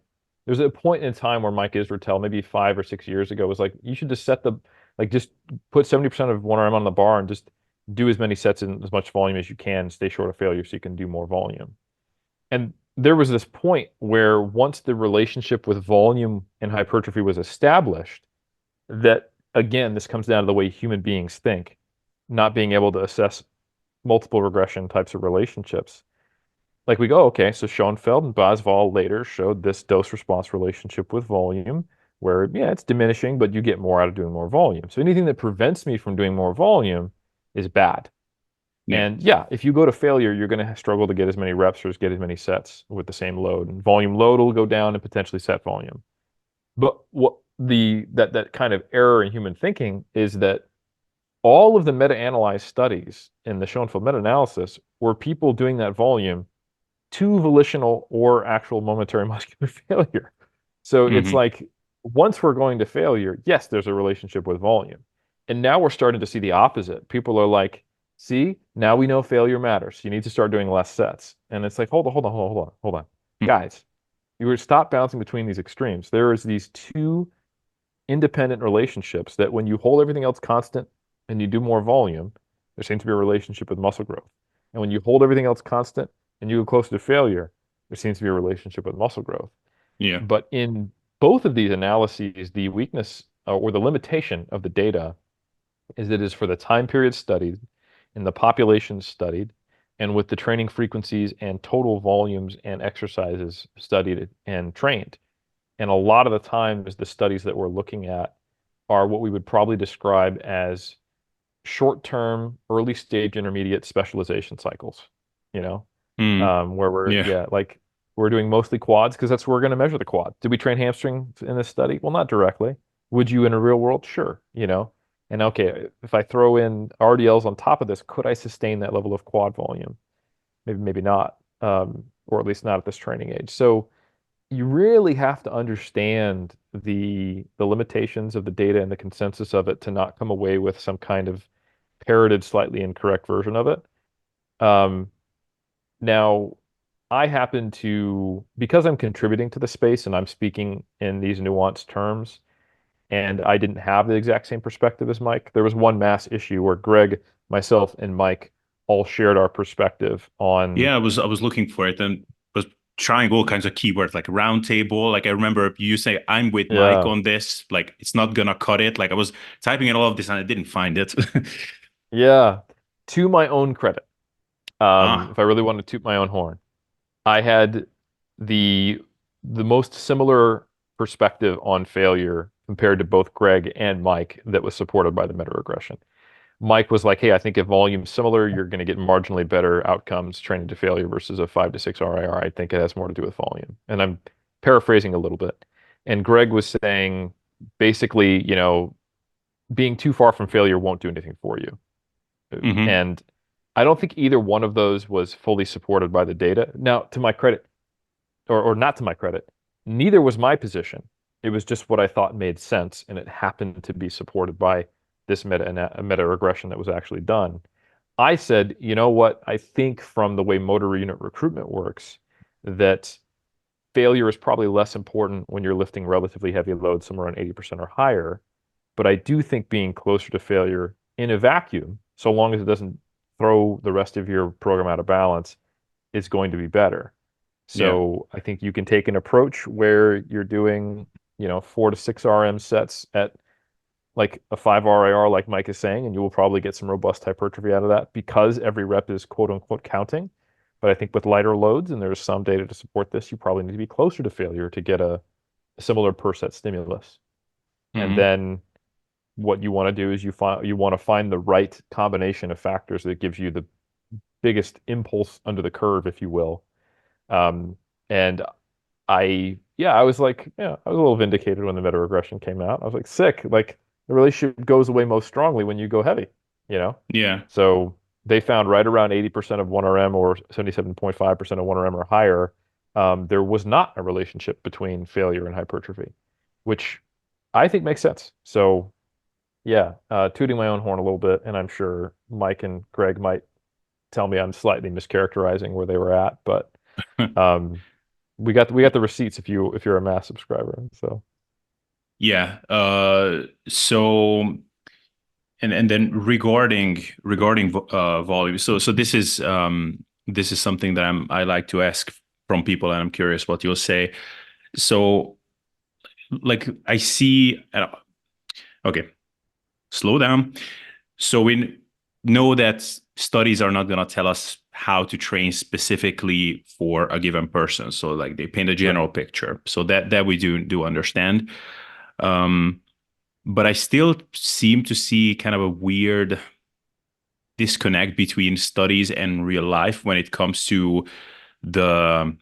point in time where Mike Israetel, maybe 5 or 6 years ago, was like, you should just just put 70% of one arm on the bar and just do as many sets in as much volume as you can, stay short of failure so you can do more volume. And there was this point where once the relationship with volume and hypertrophy was established, that again, this comes down to the way human beings think, not being able to assess multiple regression types of relationships. Like we go, okay, so Schoenfeld and Boswell later showed this dose response relationship with volume, where, yeah, it's diminishing, but you get more out of doing more volume. So anything that prevents me from doing more volume is bad. Yeah. And yeah, if you go to failure, you're going to struggle to get as many reps or get as many sets with the same load. And volume load will go down and potentially set volume. But what that kind of error in human thinking is that all of the meta-analyzed studies in the Schoenfeld meta-analysis were people doing that volume to volitional or actual momentary muscular failure. So it's Hmm. like once we're going to failure, yes, there's a relationship with volume. And now we're starting to see the opposite. People are like, see, now we know failure matters. You need to start doing less sets. And it's like, hold on, hold on, hold on, hold on, hold on. Guys, you would stop bouncing between these extremes. There is these two independent relationships that when you hold everything else constant and you do more volume, there seems to be a relationship with muscle growth. And when you hold everything else constant and you go closer to failure, there seems to be a relationship with muscle growth. Yeah. But in both of these analyses, the weakness or the limitation of the data is that it is for the time period studied and the populations studied and with the training frequencies and total volumes and exercises studied and trained. And a lot of the times, the studies that we're looking at are what we would probably describe as short-term, early stage, intermediate specialization cycles, you know, Mm. where we're, Yeah. yeah, like we're doing mostly quads because that's where we're going to measure the quad. Did we train hamstring in this study? Well, not directly. Would you in a real world? Sure, you know. And okay, if I throw in RDLs on top of this, could I sustain that level of quad volume? Maybe, maybe not, or at least not at this training age. So you really have to understand the limitations of the data and the consensus of it to not come away with some kind of parroted, slightly incorrect version of it. Um, Now, I happen to, because I'm contributing to the space and I'm speaking in these nuanced terms, and I didn't have the exact same perspective as Mike. There was one mass issue where Greg, myself, and Mike all shared our perspective on, Yeah, I was looking for it and was trying all kinds of keywords like round table. Like I remember you say I'm with Mike yeah, on this. Like it's not gonna cut it. Like I was typing in all of this and I didn't find it. yeah, to my own credit. Ah. If I really wanted to toot my own horn, I had the the most similar perspective on failure compared to both Greg and Mike that was supported by the meta-regression. Mike was like, hey, I think if volume's similar, you're going to get marginally better outcomes training to failure versus a 5 to 6 RIR. I think it has more to do with volume. And I'm paraphrasing a little bit. And Greg was saying basically, being too far from failure won't do anything for you. Hmm. And I don't think either one of those was fully supported by the data. Now, to my credit, or not to my credit, neither was my position. It was just what I thought made sense, and it happened to be supported by this meta regression that was actually done. I said, you know what? I think from the way motor unit recruitment works, that failure is probably less important when you're lifting relatively heavy loads, somewhere around 80% or higher. But I do think being closer to failure in a vacuum, so long as it doesn't throw the rest of your program out of balance, is going to be better. Yeah. So I think you can take an approach where you're doing, 4 to 6 RM sets at like a 5 RIR, like Mike is saying, and you will probably get some robust hypertrophy out of that because every rep is quote unquote counting. But I think with lighter loads, and there's some data to support this, you probably need to be closer to failure to get a similar per set stimulus. And Hmm. then what you want to do is you want to find the right combination of factors that gives you the biggest impulse under the curve, if you will. And I was like, yeah, I was a little vindicated when the meta-regression came out. I was like, sick. Like the relationship goes away most strongly when you go heavy, you know? Yeah. So they found right around 80% of 1RM or 77.5% of 1RM or higher, there was not a relationship between failure and hypertrophy, which I think makes sense. So yeah, tooting my own horn a little bit, and I'm sure Mike and Greg might tell me I'm slightly mischaracterizing where they were at, but um, we got the receipts if you're a mass subscriber. So Yeah. So and then regarding volume. So this is something that I like to ask from people, and I'm curious what you'll say. So like I see. Okay, slow down. So we know that studies are not going to tell us how to train specifically for a given person. So like they paint a sure. general picture. So that we do understand. Um, but I still seem to see kind of a weird disconnect between studies and real life when it comes to the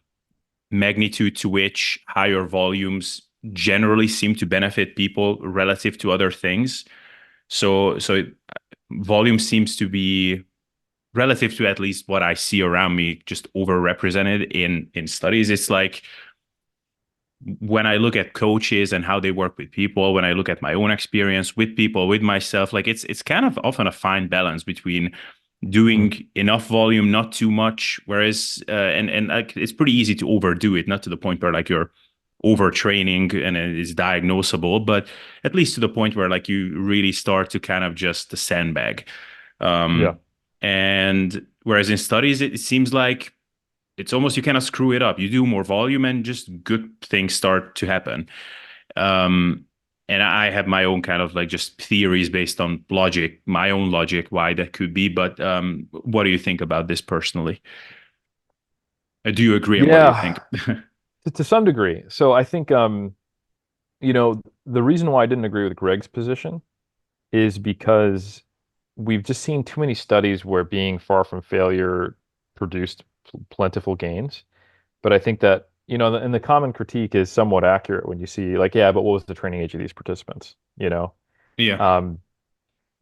magnitude to which higher volumes generally seem to benefit people relative to other things. Volume seems to be relative to at least what I see around me, just overrepresented in studies. It's like when I look at coaches and how they work with people, when I look at my own experience with people, with myself, like it's kind of often a fine balance between Mm, doing enough volume, not too much. Whereas, and like it's pretty easy to overdo it, not to the point where like you're overtraining and it is diagnosable, but at least to the point where like you really start to kind of just sandbag. yeah. Um, and whereas in studies, it seems like it's almost you cannot screw it up. You do more volume and just good things start to happen. Um, and I have my own kind of like just theories based on logic, my own logic, why that could be. But what do you think about this personally? Do you agree and what do you Yeah, think? to some degree. So I think the reason why I didn't agree with Greg's position is because we've just seen too many studies where being far from failure produced plentiful gains. But I think that, and the common critique is somewhat accurate when you see like, yeah, but what was the training age of these participants? Yeah. Um,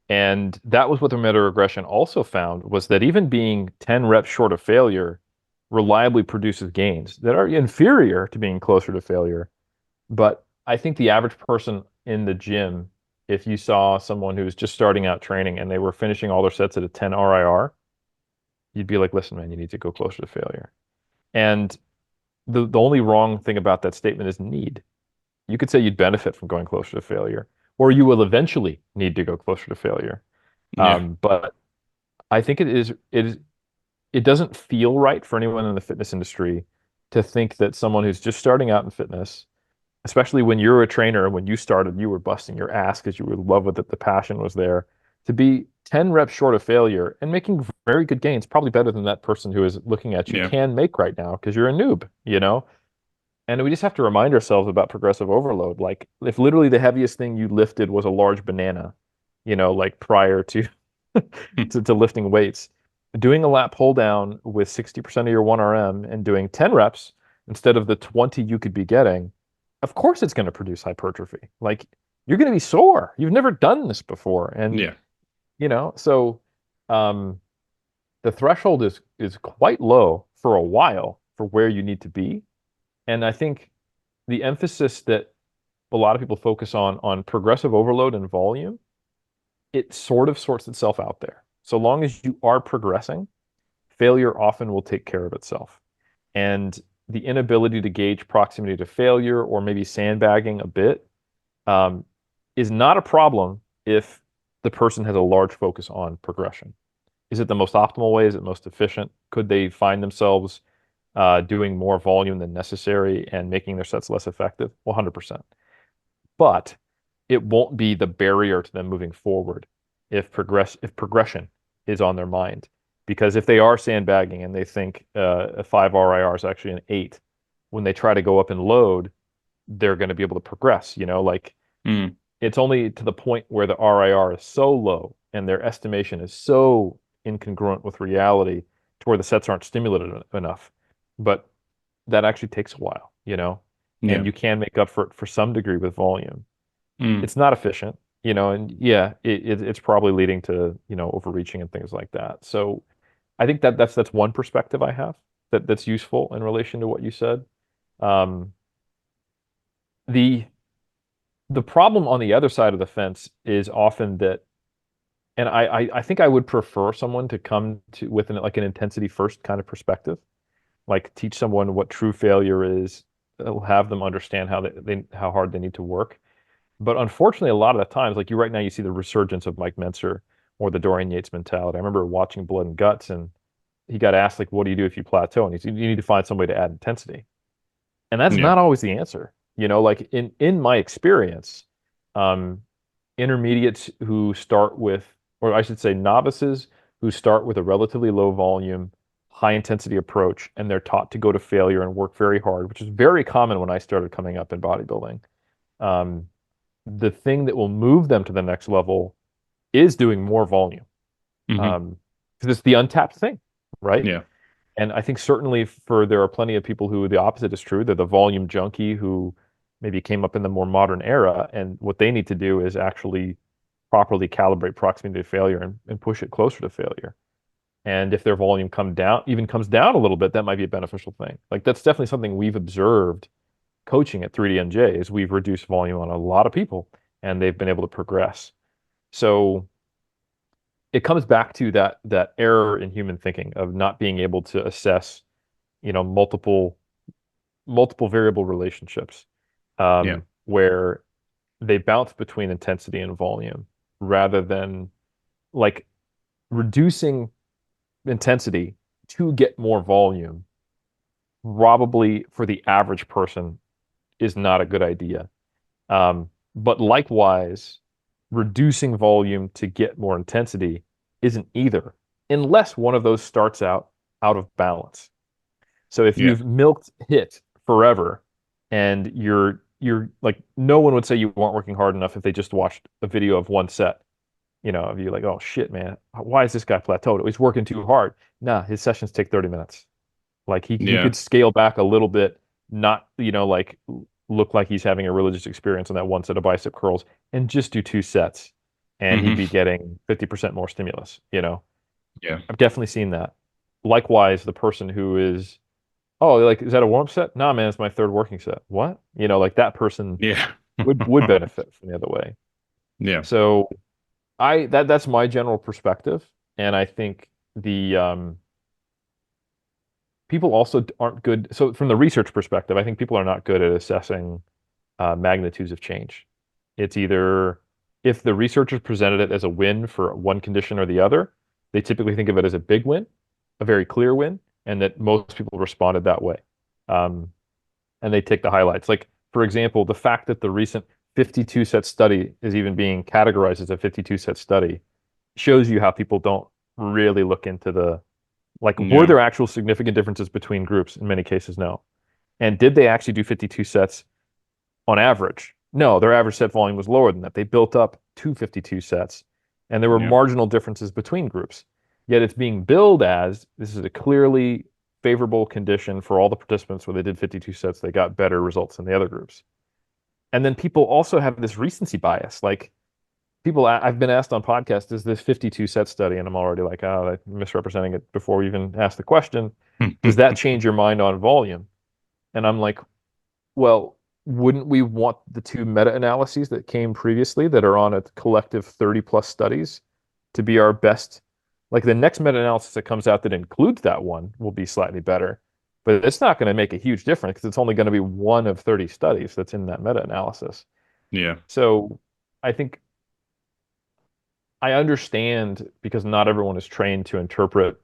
and that was what the meta-regression also found was that even being 10 reps short of failure reliably produces gains that are inferior to being closer to failure. But I think the average person in the gym, if you saw someone who was just starting out training and they were finishing all their sets at a 10 RIR, you'd be like, listen, man, you need to go closer to failure. And the only wrong thing about that statement is need. You could say you'd benefit from going closer to failure, or you will eventually need to go closer to failure. Yeah. But I think it doesn't feel right for anyone in the fitness industry to think that someone who's just starting out in fitness, especially when you're a trainer, when you started, you were busting your ass because you were in love with it, the passion was there, to be 10 reps short of failure and making very good gains, probably better than that person who is looking at you Yeah. can make right now because you're a noob. And we just have to remind ourselves about progressive overload. Like if literally the heaviest thing you lifted was a large banana, like prior to to lifting weights, doing a lat pull down with 60% of your 1RM and doing 10 reps instead of the 20 you could be getting, of course it's going to produce hypertrophy. Like you're going to be sore. You've never done this before. And Yeah. so um the threshold is quite low for a while for where you need to be. And I think the emphasis that a lot of people focus on progressive overload and volume, it sort of sorts itself out there. So long as you are progressing, failure often will take care of itself. And the inability to gauge proximity to failure or maybe sandbagging a bit um, is not a problem if the person has a large focus on progression. Is it the most optimal way? Is it most efficient? Could they find themselves doing more volume than necessary and making their sets less effective? 100%. But it won't be the barrier to them moving forward if progression is on their mind. Because if they are sandbagging and they think a 5 RIR is actually an 8, when they try to go up and load, they're going to be able to progress. Like Mm. it's only to the point where the RIR is so low and their estimation is so incongruent with reality to where the sets aren't stimulated enough. But that actually takes a while, and Yeah. you can make up for it for some degree with volume. Mm. It's not efficient, and yeah, it's probably leading to overreaching and things like that. So I think that's one perspective I have that's useful in relation to what you said. Um, the the problem on the other side of the fence is often that, and I think I would prefer someone to come to with like an intensity first kind of perspective, like teach someone what true failure is. It'll have them understand how hard they need to work. But unfortunately, a lot of the times, like you right now, you see the resurgence of Mike Mentzer or the Dorian Yates mentality. I remember watching Blood and Guts, and he got asked like, "What do you do if you plateau?" And he said, "You need to find some way to add intensity." And that's Yeah. not always the answer. Like in my experience, um, intermediates who start with, or I should say, novices who start with a relatively low volume, high intensity approach, and they're taught to go to failure and work very hard, which is very common when I started coming up in bodybuilding. Um, the thing that will move them to the next level is doing more volume, Hmm. because it's the untapped thing, right? Yeah. And I think certainly there are plenty of people who the opposite is true. They're the volume junkie who maybe came up in the more modern era, and what they need to do is actually properly calibrate proximity to failure and push it closer to failure. And if their volume comes down a little bit, that might be a beneficial thing. Like that's definitely something we've observed coaching at 3DMJ is we've reduced volume on a lot of people and they've been able to progress. So it comes back to that error in human thinking of not being able to assess, multiple variable relationships, Yeah. where they bounce between intensity and volume rather than like reducing intensity to get more volume. Probably for the average person is not a good idea. But likewise, reducing volume to get more intensity isn't either, unless one of those starts out of balance. So if Yeah. you've milked hit forever and you're like no one would say you weren't working hard enough if they just watched a video of one set, of you like, oh shit, man, why is this guy plateaued? He's working too hard. Nah, his sessions take 30 minutes. Like he Yeah. could scale back a little bit, not, like look like he's having a religious experience on that one set of bicep curls and just do 2 sets and he'd Hmm. be getting 50% more stimulus. Yeah. I've definitely seen that. Likewise, the person who is, oh, like, is that a warm set? Nah, man, it's my third working set. What? Like that person Yeah. would benefit from the other way. Yeah. So that's my general perspective. And I think the people also aren't good. So from the research perspective, I think people are not good at assessing magnitudes of change. It's either if the researchers presented it as a win for one condition or the other, they typically think of it as a big win, a very clear win, and that most people responded that way. Um, and they take the highlights. Like, for example, the fact that the recent 52 set study is even being categorized as a 52 set study shows you how people don't really look into like, were Yeah. there actual significant differences between groups? In many cases, no. And did they actually do 52 sets on average? No, their average set volume was lower than that. They built up to 52 sets, and there were Yeah. marginal differences between groups. Yet it's being billed as this is a clearly favorable condition for all the participants where they did 52 sets, they got better results than the other groups. And then people also have this recency bias. Like I've been asked on podcasts, is this 52 set study? And I'm already like, oh, I'm misrepresenting it before we even ask the question. Does that change your mind on volume? And I'm like, well, wouldn't we want the two meta-analyses that came previously that are on a collective 30 plus studies to be our best Like the next meta-analysis that comes out that includes that one will be slightly better, but it's not going to make a huge difference because it's only going to be one of 30 studies that's in that meta-analysis. Yeah. So I think I understand because not everyone is trained to interpret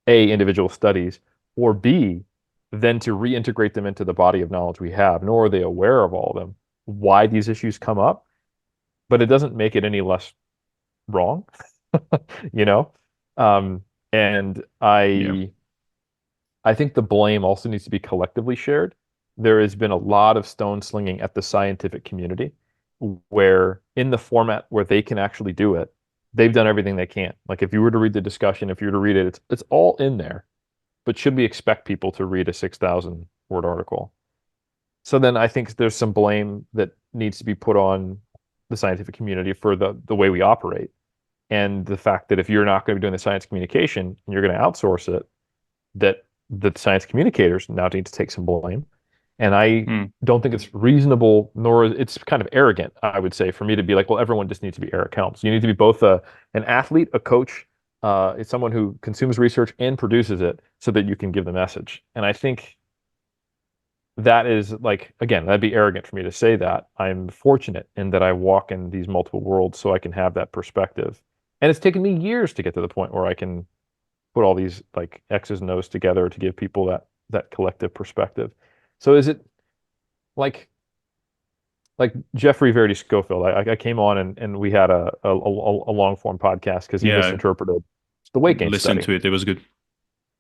A, individual studies, or B, then to reintegrate them into the body of knowledge we have, nor are they aware of all of them, why these issues come up, but it doesn't make it any less wrong, you know? Um, and Yeah. I think the blame also needs to be collectively shared. There has been a lot of stone slinging at the scientific community where in the format where they can actually do it, they've done everything they can. Like if you were to read the discussion, if you were to read it, it's all in there. But should we expect people to read a 6,000 word article? So then I think there's some blame that needs to be put on the scientific community for the way we operate. And the fact that if you're not going to be doing the science communication and you're going to outsource it, that the science communicators now need to take some blame. And I Mm. don't think it's reasonable, nor it's kind of arrogant, I would say, for me to be like, well, everyone just needs to be Eric Helms. You need to be both an athlete, a coach, it's someone who consumes research and produces it so that you can give the message. And I think that is like, again, that'd be arrogant for me to say that. I'm fortunate in that I walk in these multiple worlds so I can have that perspective. And it's taken me years to get to the point where I can put all these like X's and O's together to give people that collective perspective. So is it like Jeffrey Verdi Schofield? I came on and we had a long form podcast because he Yeah. misinterpreted the weight gain Listen study. to it. It was good.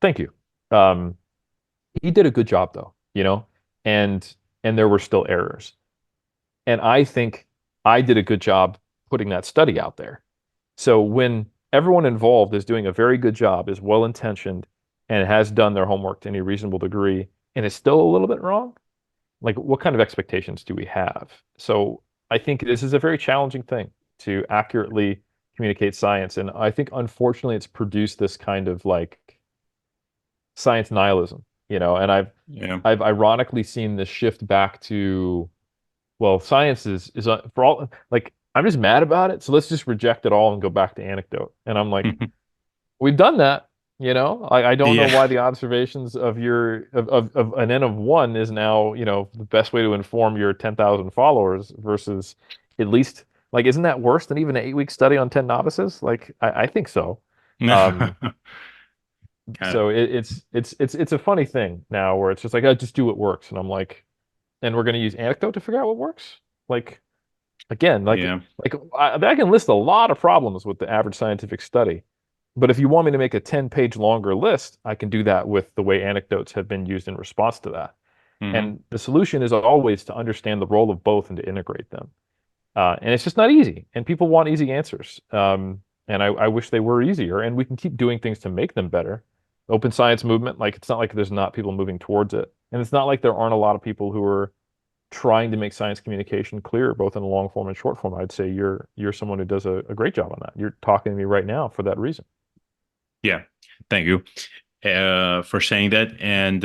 Thank you. Um, he did a good job though, and there were still errors. And I think I did a good job putting that study out there. So when everyone involved is doing a very good job, is well intentioned, and has done their homework to any reasonable degree, and is still a little bit wrong, like what kind of expectations do we have? So I think this is a very challenging thing to accurately communicate science. And I think unfortunately it's produced this kind of like science nihilism, and I've Yeah. I've ironically seen this shift back to, well, science is for all, like I'm just mad about it, so let's just reject it all and go back to anecdote. And I'm like, we've done that, I don't know Yeah. why the observations of your of an N of one is now, the best way to inform your 10,000 followers versus at least like, isn't that worse than even an 8-week study on 10 novices? Like, I think so. Um, Kind of. so it's a funny thing now where it's just like, I just do what works. And I'm like, and we're going to use anecdote to figure out what works. Like, again, Yeah. I can list a lot of problems with the average scientific study, but if you want me to make a 10-page longer list, I can do that with the way anecdotes have been used in response to that. Hmm. And the solution is always to understand the role of both and to integrate them. And it's just not easy, and people want easy answers. And I wish they were easier, and we can keep doing things to make them better. Open science movement, like it's not like there's not people moving towards it, and it's not like there aren't a lot of people who are trying to make science communication clear, both in the long form and short form. I'd say you're someone who does a great job on that. You're talking to me right now for that reason. Yeah. Thank you for saying that. And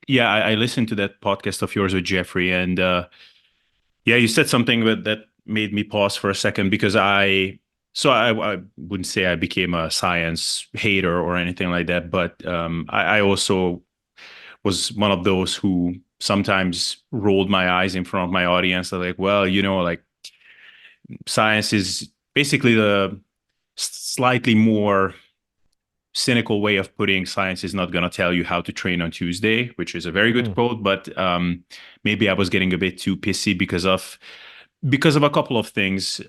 yeah, I listened to that podcast of yours with Jeffrey, and yeah, you said something that made me pause for a second because I wouldn't say I became a science hater or anything like that, but I also was one of those who sometimes rolled my eyes in front of my audience. They're like, well, like science is basically the slightly more cynical way of putting science is not going to tell you how to train on Tuesday, which is a very good Mm, quote, but maybe I was getting a bit too pissy because of a couple of things.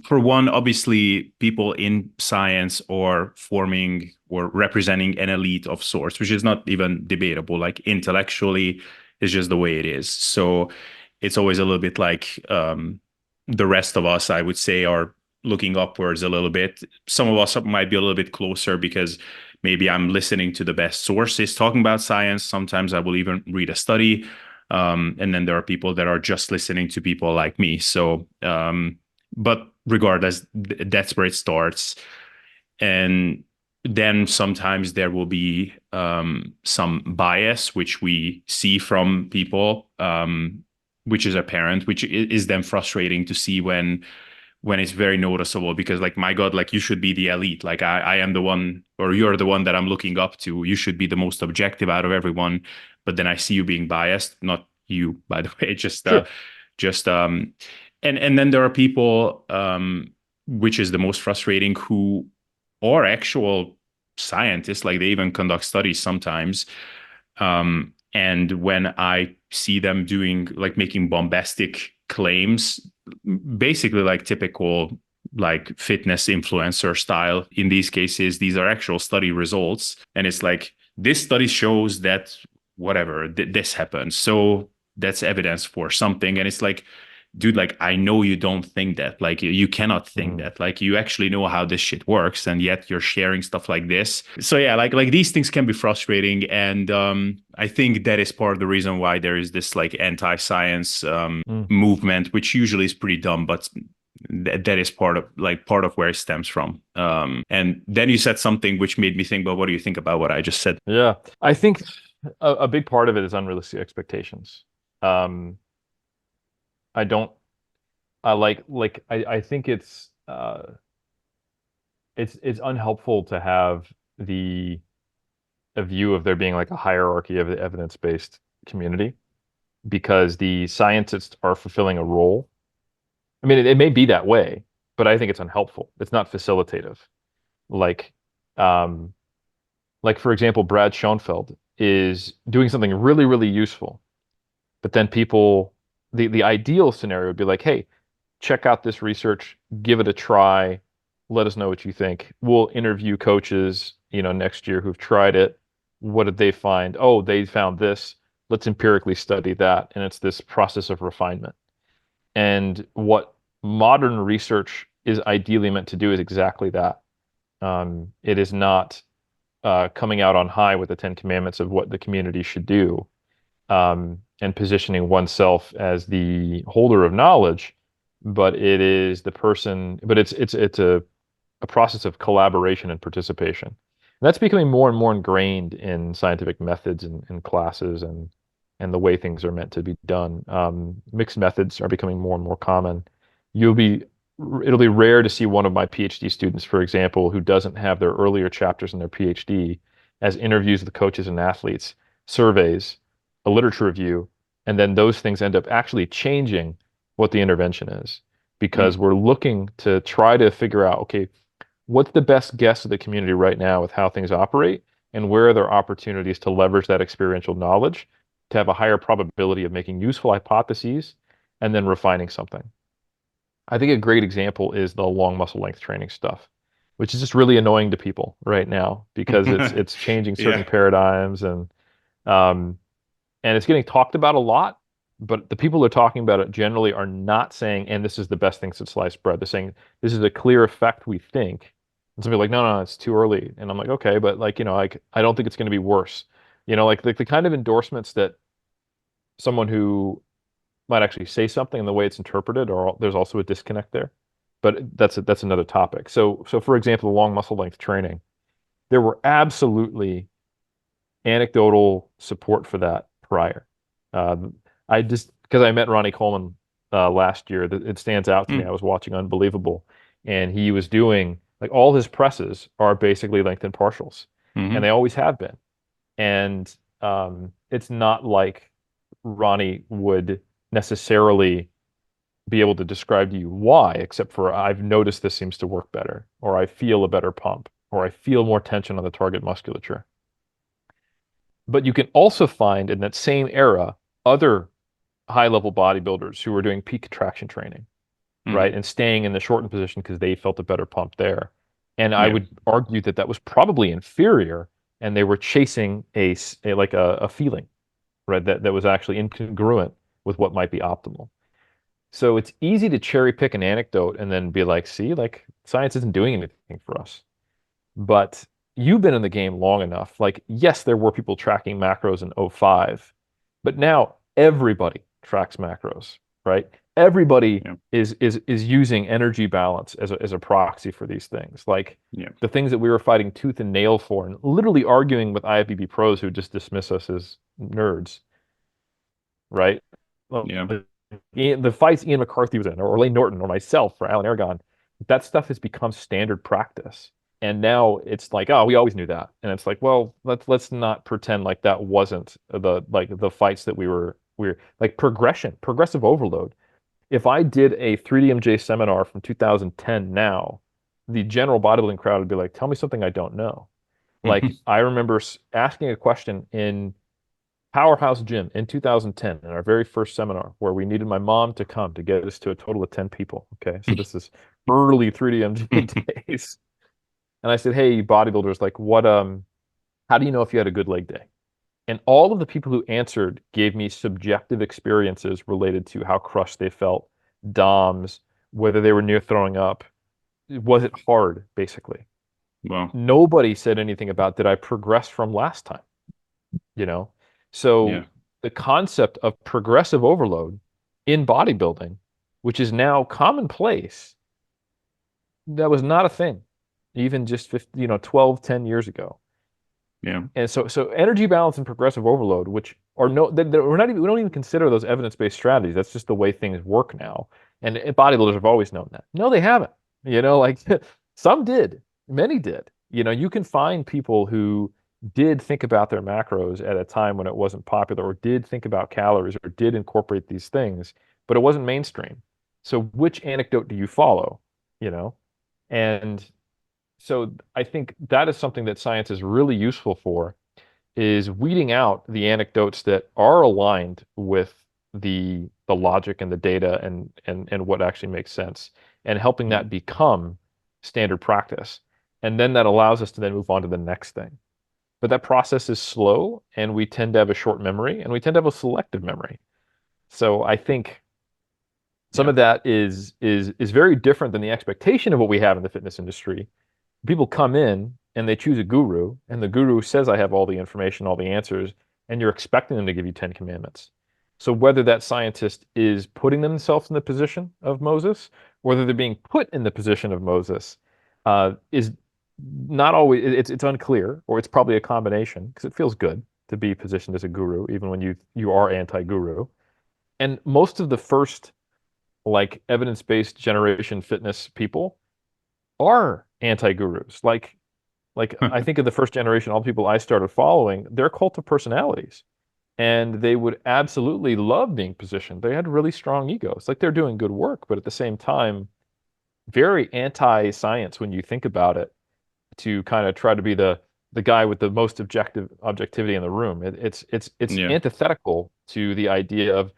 For one, obviously, people in science are forming or representing an elite of sorts, which is not even debatable. Like intellectually, it's just the way it is. So it's always a little bit like the rest of us, I would say, are looking upwards a little bit. Some of us might be a little bit closer because maybe I'm listening to the best sources talking about science. Sometimes I will even read a study. And then there are people that are just listening to people like me. So, but regardless, that's where it starts. And then sometimes there will be some bias, which we see from people, which is apparent, which is then frustrating to see when it's very noticeable because like my God, like you should be the elite. Like I am the one, or you're the one that I'm looking up to. You should be the most objective out of everyone. But then I see you being biased, not you, by the way, Sure. just and then there are people which is the most frustrating who are actual scientists, like they even conduct studies sometimes. And when I see them doing like making bombastic claims, basically like typical like fitness influencer style, in these cases, these are actual study results. And it's like, this study shows that whatever, this happens. So that's evidence for something. And it's like, dude, like I know you don't think that, like you cannot think Mhm. that, like you actually know how this shit works, and yet you're sharing stuff like this. So yeah, like these things can be frustrating, and I think that is part of the reason why there is this like anti-science Mm. movement, which usually is pretty dumb, but that is part of where it stems from. And then you said something which made me think, but what do you think about what I just said? Yeah. I think a big part of it is unrealistic expectations. Um, I don't I I think it's unhelpful to have the a view of there being like a hierarchy of the evidence-based community because the scientists are fulfilling a role. I mean, it may be that way, but I think it's unhelpful. It's not facilitative. Like, um, like for example, Brad Schoenfeld is doing something really, really useful, but then the ideal scenario would be like, hey, check out this research, give it a try, let us know what you think. We'll interview coaches, next year who've tried it. What did they find? Oh, they found this. Let's empirically study that. And it's this process of refinement. And what modern research is ideally meant to do is exactly that. It is not coming out on high with the Ten Commandments of what the community should do, and positioning oneself as the holder of knowledge, but it is the person, but it's a process of collaboration and participation. And that's becoming more and more ingrained in scientific methods and classes and the way things are meant to be done. Mixed methods are becoming more and more common. You'll be It'll be rare to see one of my PhD students, for example, who doesn't have their earlier chapters in their PhD as interviews with coaches and athletes, surveys, a literature review, and then those things end up actually changing what the intervention is because Mm. we're looking to try to figure out, okay, what's the best guess of the community right now with how things operate, and where are there opportunities to leverage that experiential knowledge to have a higher probability of making useful hypotheses and then refining something. I think a great example is the long muscle length training stuff, which is just really annoying to people right now because it's changing certain Yeah. paradigms um, and it's getting talked about a lot. But the people who are talking about it generally are not saying, and this is the best thing since sliced bread. They're saying this is a clear effect we think. And somebody like, no, no, it's too early. And I'm like, okay, but like, like I don't think it's going to be worse. Like the kind of endorsements that someone who might actually say something and the way it's interpreted, or there's also a disconnect there. But that's another topic. So for example, the long muscle length training, there were absolutely anecdotal support for that prior. I just because I met Ronnie Coleman last year, that it stands out to me. I Mm. was watching Unbelievable, and he was doing like all his presses are basically lengthened partials, and they Hmm. always have been. And it's not like Ronnie would necessarily be able to describe to you why, except for I've noticed this seems to work better, or I feel a better pump, or I feel more tension on the target musculature. But you can also find in that same era other high level bodybuilders who were doing peak contraction training, right? Hmm. And staying in the shortened position because they felt a better pump there. And I Yeah. would argue that that was probably inferior and they were chasing a feeling, right? That was actually incongruent with what might be optimal. So it's easy to cherry pick an anecdote and then be like, see, like science isn't doing anything for us. But you've been in the game long enough. Like, yes, there were people tracking macros in '05, but now everybody tracks macros, right? Everybody Yeah. is using energy balance as a proxy for these things. Like Yeah. the things that we were fighting tooth and nail for and literally arguing with IFBB pros who just dismiss us as nerds, right? Well, Yeah. The fights Ian McCarthy was in, or Lane Norton, or myself, or Alan Aragon, that stuff has become standard practice. And now it's like, oh, we always knew that. And it's like, well, let's not pretend like that wasn't the fights that we were like progressive overload. If I did a 3DMJ seminar from 2010 now, the general bodybuilding crowd would be like, tell me something I don't know. Like I remember asking a question in Powerhouse Gym in 2010 in our very first seminar where we needed my mom to come to get us to a total of 10 people. Okay. So this is early 3DMG days. And I said, hey, bodybuilders, like how do you know if you had a good leg day? And all of the people who answered gave me subjective experiences related to how crushed they felt, DOMs, whether they were near throwing up. Was it hard, basically? Well, Nobody said anything about did I progress from last time, you know? yeah, So the concept of progressive overload in bodybuilding, which is now commonplace, that was not a thing even just 50, 12, 10 years ago. yeah, And so energy balance and progressive overload, which are no, we don't even consider those evidence-based strategies. That's just the way things work now. And bodybuilders have always known that. No, they haven't. Like some did, many did. You can find people who did think about their macros at a time when it wasn't popular, or did think about calories, or did incorporate these things, but it wasn't mainstream. So which anecdote do you follow? You know, and so I think that is something that science is really useful for, is weeding out the anecdotes that are aligned with the logic and the data and what actually makes sense, and helping yeah, that become standard practice. And then that allows us to then move on to the next thing. But that process is slow, and we tend to have a short memory, and we tend to have a selective memory. So I think some yeah. of that is very different than the expectation of what we have in the fitness industry. People come in and they choose a guru, and the guru says, I have all the information, all the answers, and you're expecting them to give you 10 commandments. So whether that scientist is putting themselves in the position of Moses, whether they're being put in the position of Moses, is not always, it's unclear, or it's probably a combination, because it feels good to be positioned as a guru, even when you are anti-guru. And most of the first like evidence-based generation fitness people are anti-gurus. Like I think of the first generation, all the people I started following, they're cult of personalities. And they would absolutely love being positioned. They had really strong egos. Like they're doing good work, but at the same time, very anti-science when you think about it, to kind of try to be the guy with the most objectivity in the room. It's Yeah. antithetical to the idea of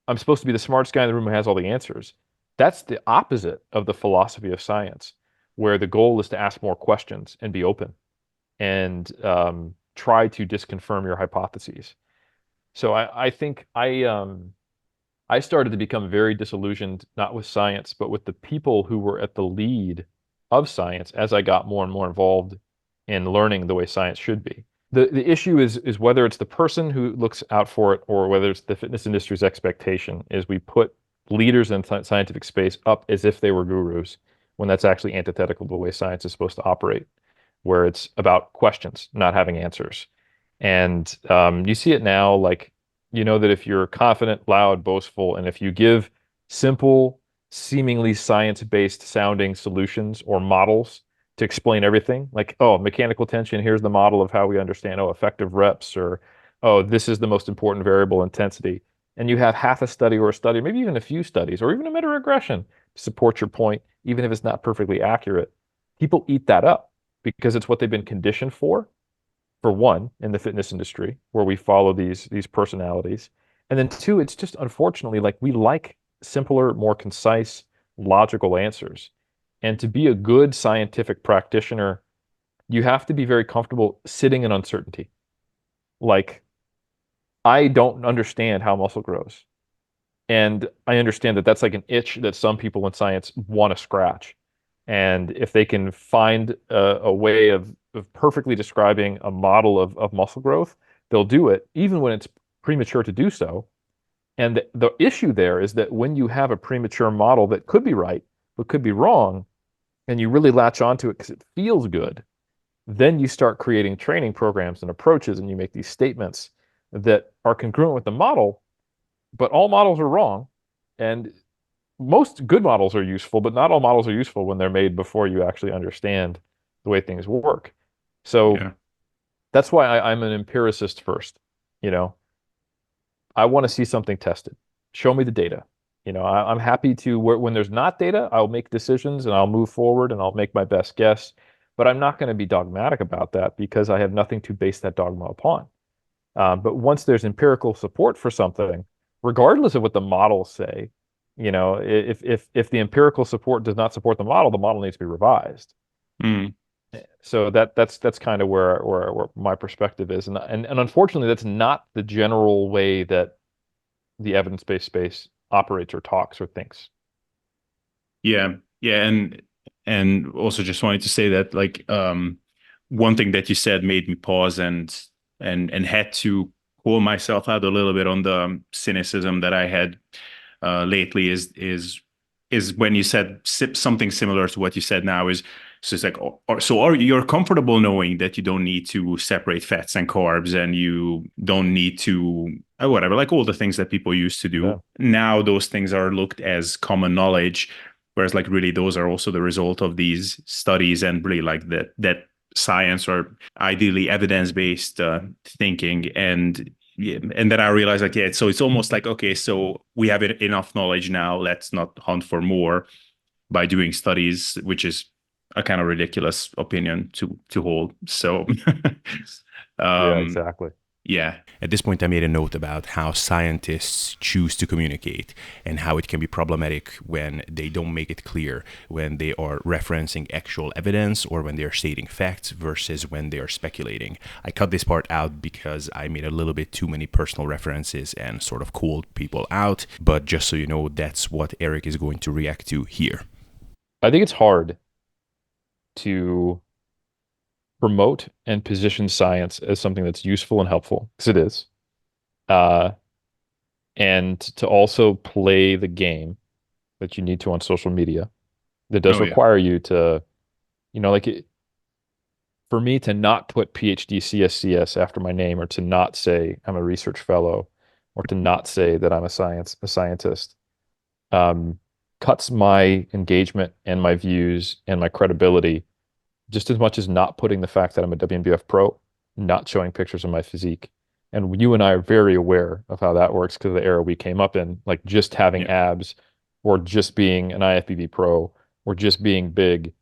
I'm supposed to be the smartest guy in the room who has all the answers. That's the opposite of the philosophy of science, where the goal is to ask more questions and be open, and try to disconfirm your hypotheses. So I think I started to become very disillusioned, not with science, but with the people who were at the lead of science as I got more and more involved in learning the way science should be. The issue is whether it's the person who looks out for it, or whether it's the fitness industry's expectation, is we put leaders in scientific space up as if they were gurus, when that's actually antithetical to the way science is supposed to operate, where it's about questions, not having answers. And you see it now, like, that if you're confident, loud, boastful, and if you give simple, seemingly science-based sounding solutions or models to explain everything, like, oh, mechanical tension, here's the model of how we understand, oh, effective reps, or, oh, this is the most important variable, intensity. And you have half a study, or a study, maybe even a few studies, or even a meta-regression to support your point, even if it's not perfectly accurate. People eat that up because it's what they've been conditioned for one, in the fitness industry, where we follow these personalities. And then two, it's just unfortunately like we like simpler, more concise, logical answers. And to be a good scientific practitioner, you have to be very comfortable sitting in uncertainty. Like, I don't understand how muscle grows. And I understand that that's like an itch that some people in science want to scratch. And if they can find a way of perfectly describing a model of muscle growth, they'll do it, even when it's premature to do so. And the issue there is that when you have a premature model that could be right, but could be wrong, and you really latch onto it because it feels good, then you start creating training programs and approaches, and you make these statements that are congruent with the model, but all models are wrong. And most good models are useful, but not all models are useful when they're made before you actually understand the way things work. So Yeah. that's why I'm an empiricist first. You know, I want to see something tested. Show me the data. I'm happy to when there's not data, I'll make decisions and I'll move forward and I'll make my best guess. But I'm not going to be dogmatic about that because I have nothing to base that dogma upon. But once there's empirical support for something, regardless of what the models say, if the empirical support does not support the model needs to be revised. Mm. So that's kind of where my perspective is, and unfortunately, that's not the general way that the evidence-based space operates or talks or thinks. Yeah, yeah, and also just wanted to say that like one thing that you said made me pause and had to call myself out a little bit on the cynicism that I had lately is when you said something similar to what you said now is so it's like so are you're comfortable knowing that you don't need to separate fats and carbs and you don't need to whatever like all the things that people used to Yeah, do now those things are looked as common knowledge whereas like really those are also the result of these studies and really like that science or ideally evidence-based thinking and yeah, and then I realized like yeah so it's almost like okay so we have enough knowledge now let's not hunt for more by doing studies which is a kind of ridiculous opinion to hold so yeah, um exactly. yeah. At this point, I made a note about how scientists choose to communicate and how it can be problematic when they don't make it clear when they are referencing actual evidence or when they are stating facts versus when they are speculating. I cut this part out because I made a little bit too many personal references and sort of called people out. But just so you know, that's what Eric is going to react to here. I think it's hard to promote and position science as something that's useful and helpful, because it is, uh, and to also play the game that you need to on social media. That does Oh, yeah. require you to, like for me to not put PhD CSCS after my name, or to not say I'm a research fellow, or to not say that I'm a scientist, um, cuts my engagement and my views and my credibility just as much as not putting the fact that I'm a WNBF pro, not showing pictures of my physique. And you and I are very aware of how that works because of the era we came up in, like just having Yeah. abs or just being an IFBB pro or just being big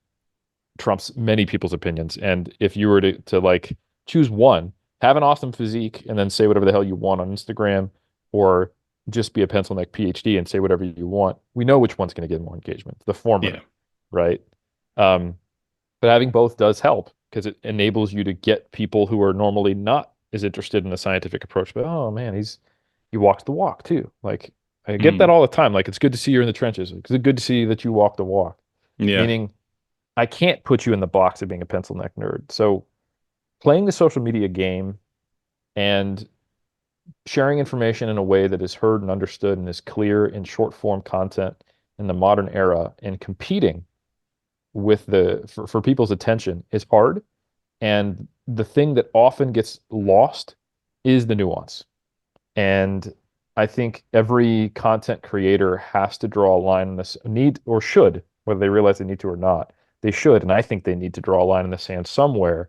trumps many people's opinions. And if you were to like choose one, have an awesome physique and then say whatever the hell you want on Instagram, or just be a pencil neck PhD and say whatever you want, we know which one's going to get more engagement, the Yeah. former, right? Um, but having both does help because it enables you to get people who are normally not as interested in the scientific approach. But oh man, he walks the walk too. Like I get that Mm. all the time. Like it's good to see you're in the trenches. It's good to see that you walk the walk. Yeah. Meaning I can't put you in the box of being a pencil neck nerd. So playing the social media game and sharing information in a way that is heard and understood and is clear in short form content in the modern era and competing with for people's attention is hard. And the thing that often gets lost is the nuance. And I think every content creator has to draw a line in this need or should, whether they realize they need to or not, they should. And I think they need to draw a line in the sand somewhere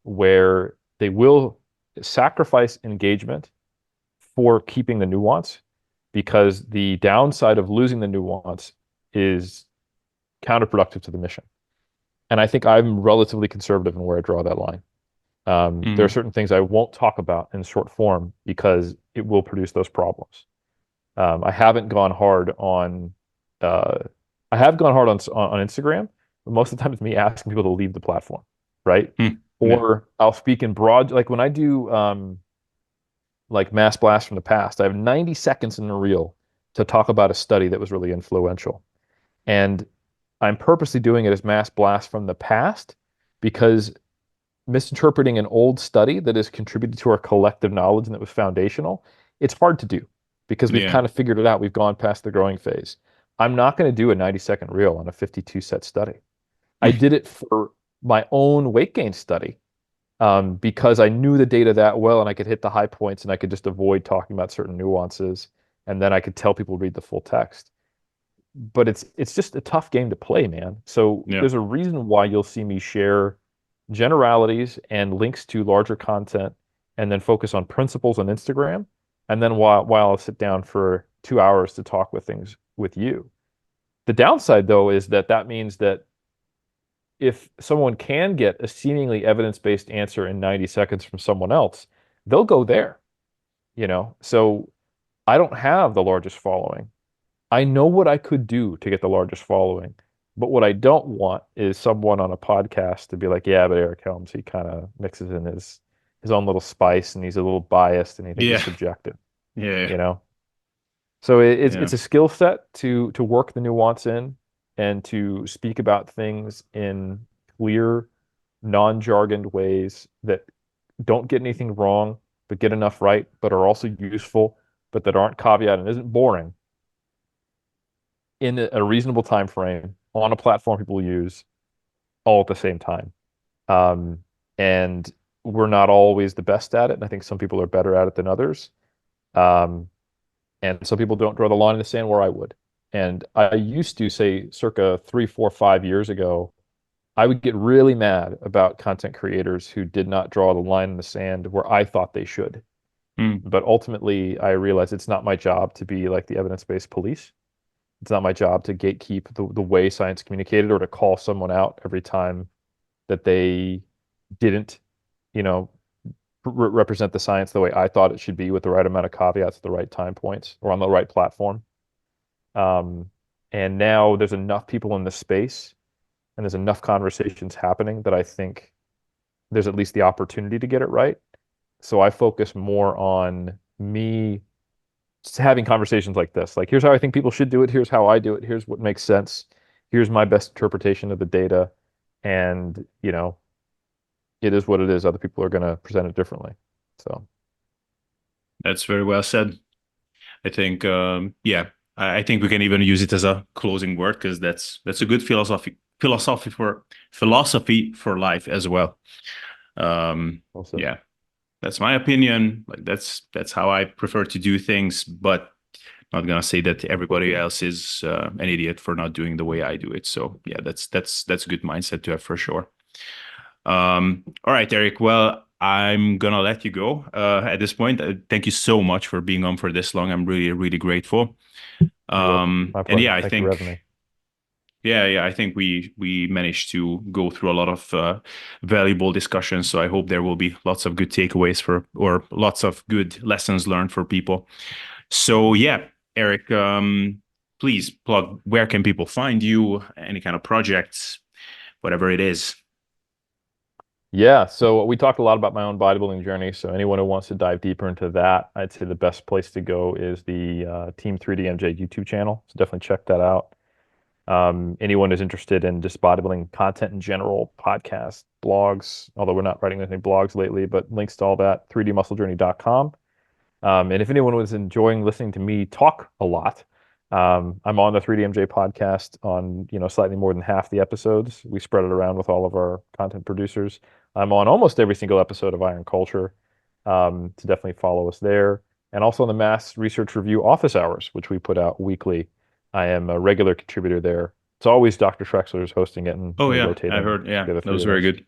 where they will sacrifice engagement for keeping the nuance, because the downside of losing the nuance is counterproductive to the mission. And I think I'm relatively conservative in where I draw that line. There are Mm. certain things I won't talk about in short form because it will produce those problems. I haven't gone hard on, uh, I have gone hard on Instagram, but most of the time it's me asking people to leave the platform, right? Mm. Yeah. Or I'll speak in broad, like when I do like mass blast from the past, I have 90 seconds in a reel to talk about a study that was really influential. And I'm purposely doing it as mass blast from the past because misinterpreting an old study that has contributed to our collective knowledge and that was foundational, it's hard to do because we've Yeah. kind of figured it out. We've gone past the growing phase. I'm not going to do a 90-second reel on a 52 set study. I did it for my own weight gain study because I knew the data that well and I could hit the high points and I could just avoid talking about certain nuances. and then I could tell people to read the full text. But it's just a tough game to play, man. So Yeah. there's a reason why you'll see me share generalities and links to larger content and then focus on principles on Instagram. And then while I'll sit down for 2 hours to talk with things with you. The downside, though, is that that means that if someone can get a seemingly evidence-based answer in 90 seconds from someone else, they'll go there, you know? So I don't have the largest following. I know what I could do to get the largest following, but what I don't want is someone on a podcast to be like, yeah, but Eric Helms, he kind of mixes in his own little spice and he's a little biased and he thinks it's Yeah. subjective, Yeah. you know? So Yeah. it's a skill set to work the nuance in and to speak about things in clear, non-jargoned ways that don't get anything wrong, but get enough right, but are also useful, but that aren't caveat and isn't boring in a reasonable time frame on a platform people use all at the same time. Um, and we're not always the best at it, and I think some people are better at it than others. Um, and some people don't draw the line in the sand where I would. And I used to say circa 3, 4, 5 years ago, I would get really mad about content creators who did not draw the line in the sand where I thought they should. Mm. But ultimately, I realized it's not my job to be like the evidence-based police. It's not my job to gatekeep the way science communicated or to call someone out every time that they didn't, you know, represent the science the way I thought it should be with the right amount of caveats at the right time points or on the right platform. Um, and now there's enough people in this space and there's enough conversations happening that I think there's at least the opportunity to get it right. So I focus more on me just having conversations like this. Like, here's how I think people should do it. Here's how I do it. Here's what makes sense. Here's my best interpretation of the data. And, you know, it is what it is. Other people are going to present it differently. So, That's very well said. I think, yeah, I think we can even use it as a closing word because that's a good philosophy for life as well. well said. Yeah, that's my opinion. Like that's how I prefer to do things, but not gonna say that everybody else is an idiot for not doing the way I do it. So yeah, that's a good mindset to have for sure. All right, Eric. Well, I'm gonna let you go at this point. Thank you so much for being on for this long. I'm really, really grateful. You're welcome. My And pleasure. yeah, I Thank you for think having me. yeah, I think we managed to go through a lot of valuable discussions. So I hope there will be lots of good takeaways for or lots of good lessons learned for people. So yeah, Eric, please plug where can people find you, any kind of projects, whatever it is. Yeah, so we talked a lot about my own bodybuilding journey. So anyone who wants to dive deeper into that, I'd say the best place to go is the Team 3DMJ YouTube channel. So definitely check that out. Anyone who's interested in just bodybuilding content in general, podcasts, blogs, although we're not writing any blogs lately, but links to all that, 3dmusclejourney.com. And if anyone was enjoying listening to me talk a lot, I'm on the 3DMJ podcast on, slightly more than half the episodes. We spread it around with all of our content producers. I'm on almost every single episode of Iron Culture. To definitely follow us there. And also on the Mass Research Review office hours, which we put out weekly. I am a regular contributor there. It's always Dr. Trexler who's hosting it, and Oh we're yeah, I rotating heard. Yeah, the other that three was of very us. good.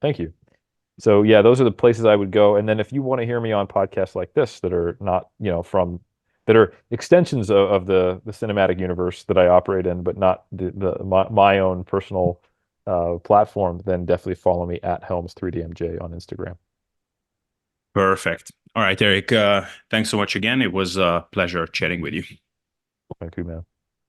Thank you. So yeah, those are the places I would go. And then if you want to hear me on podcasts like this that are not, that are extensions of the cinematic universe that I operate in, but not my own personal platform, then definitely follow me at Helms 3DMJ on Instagram. Perfect. All right, Eric. Thanks so much again. It was a pleasure chatting with you. Thank you, man.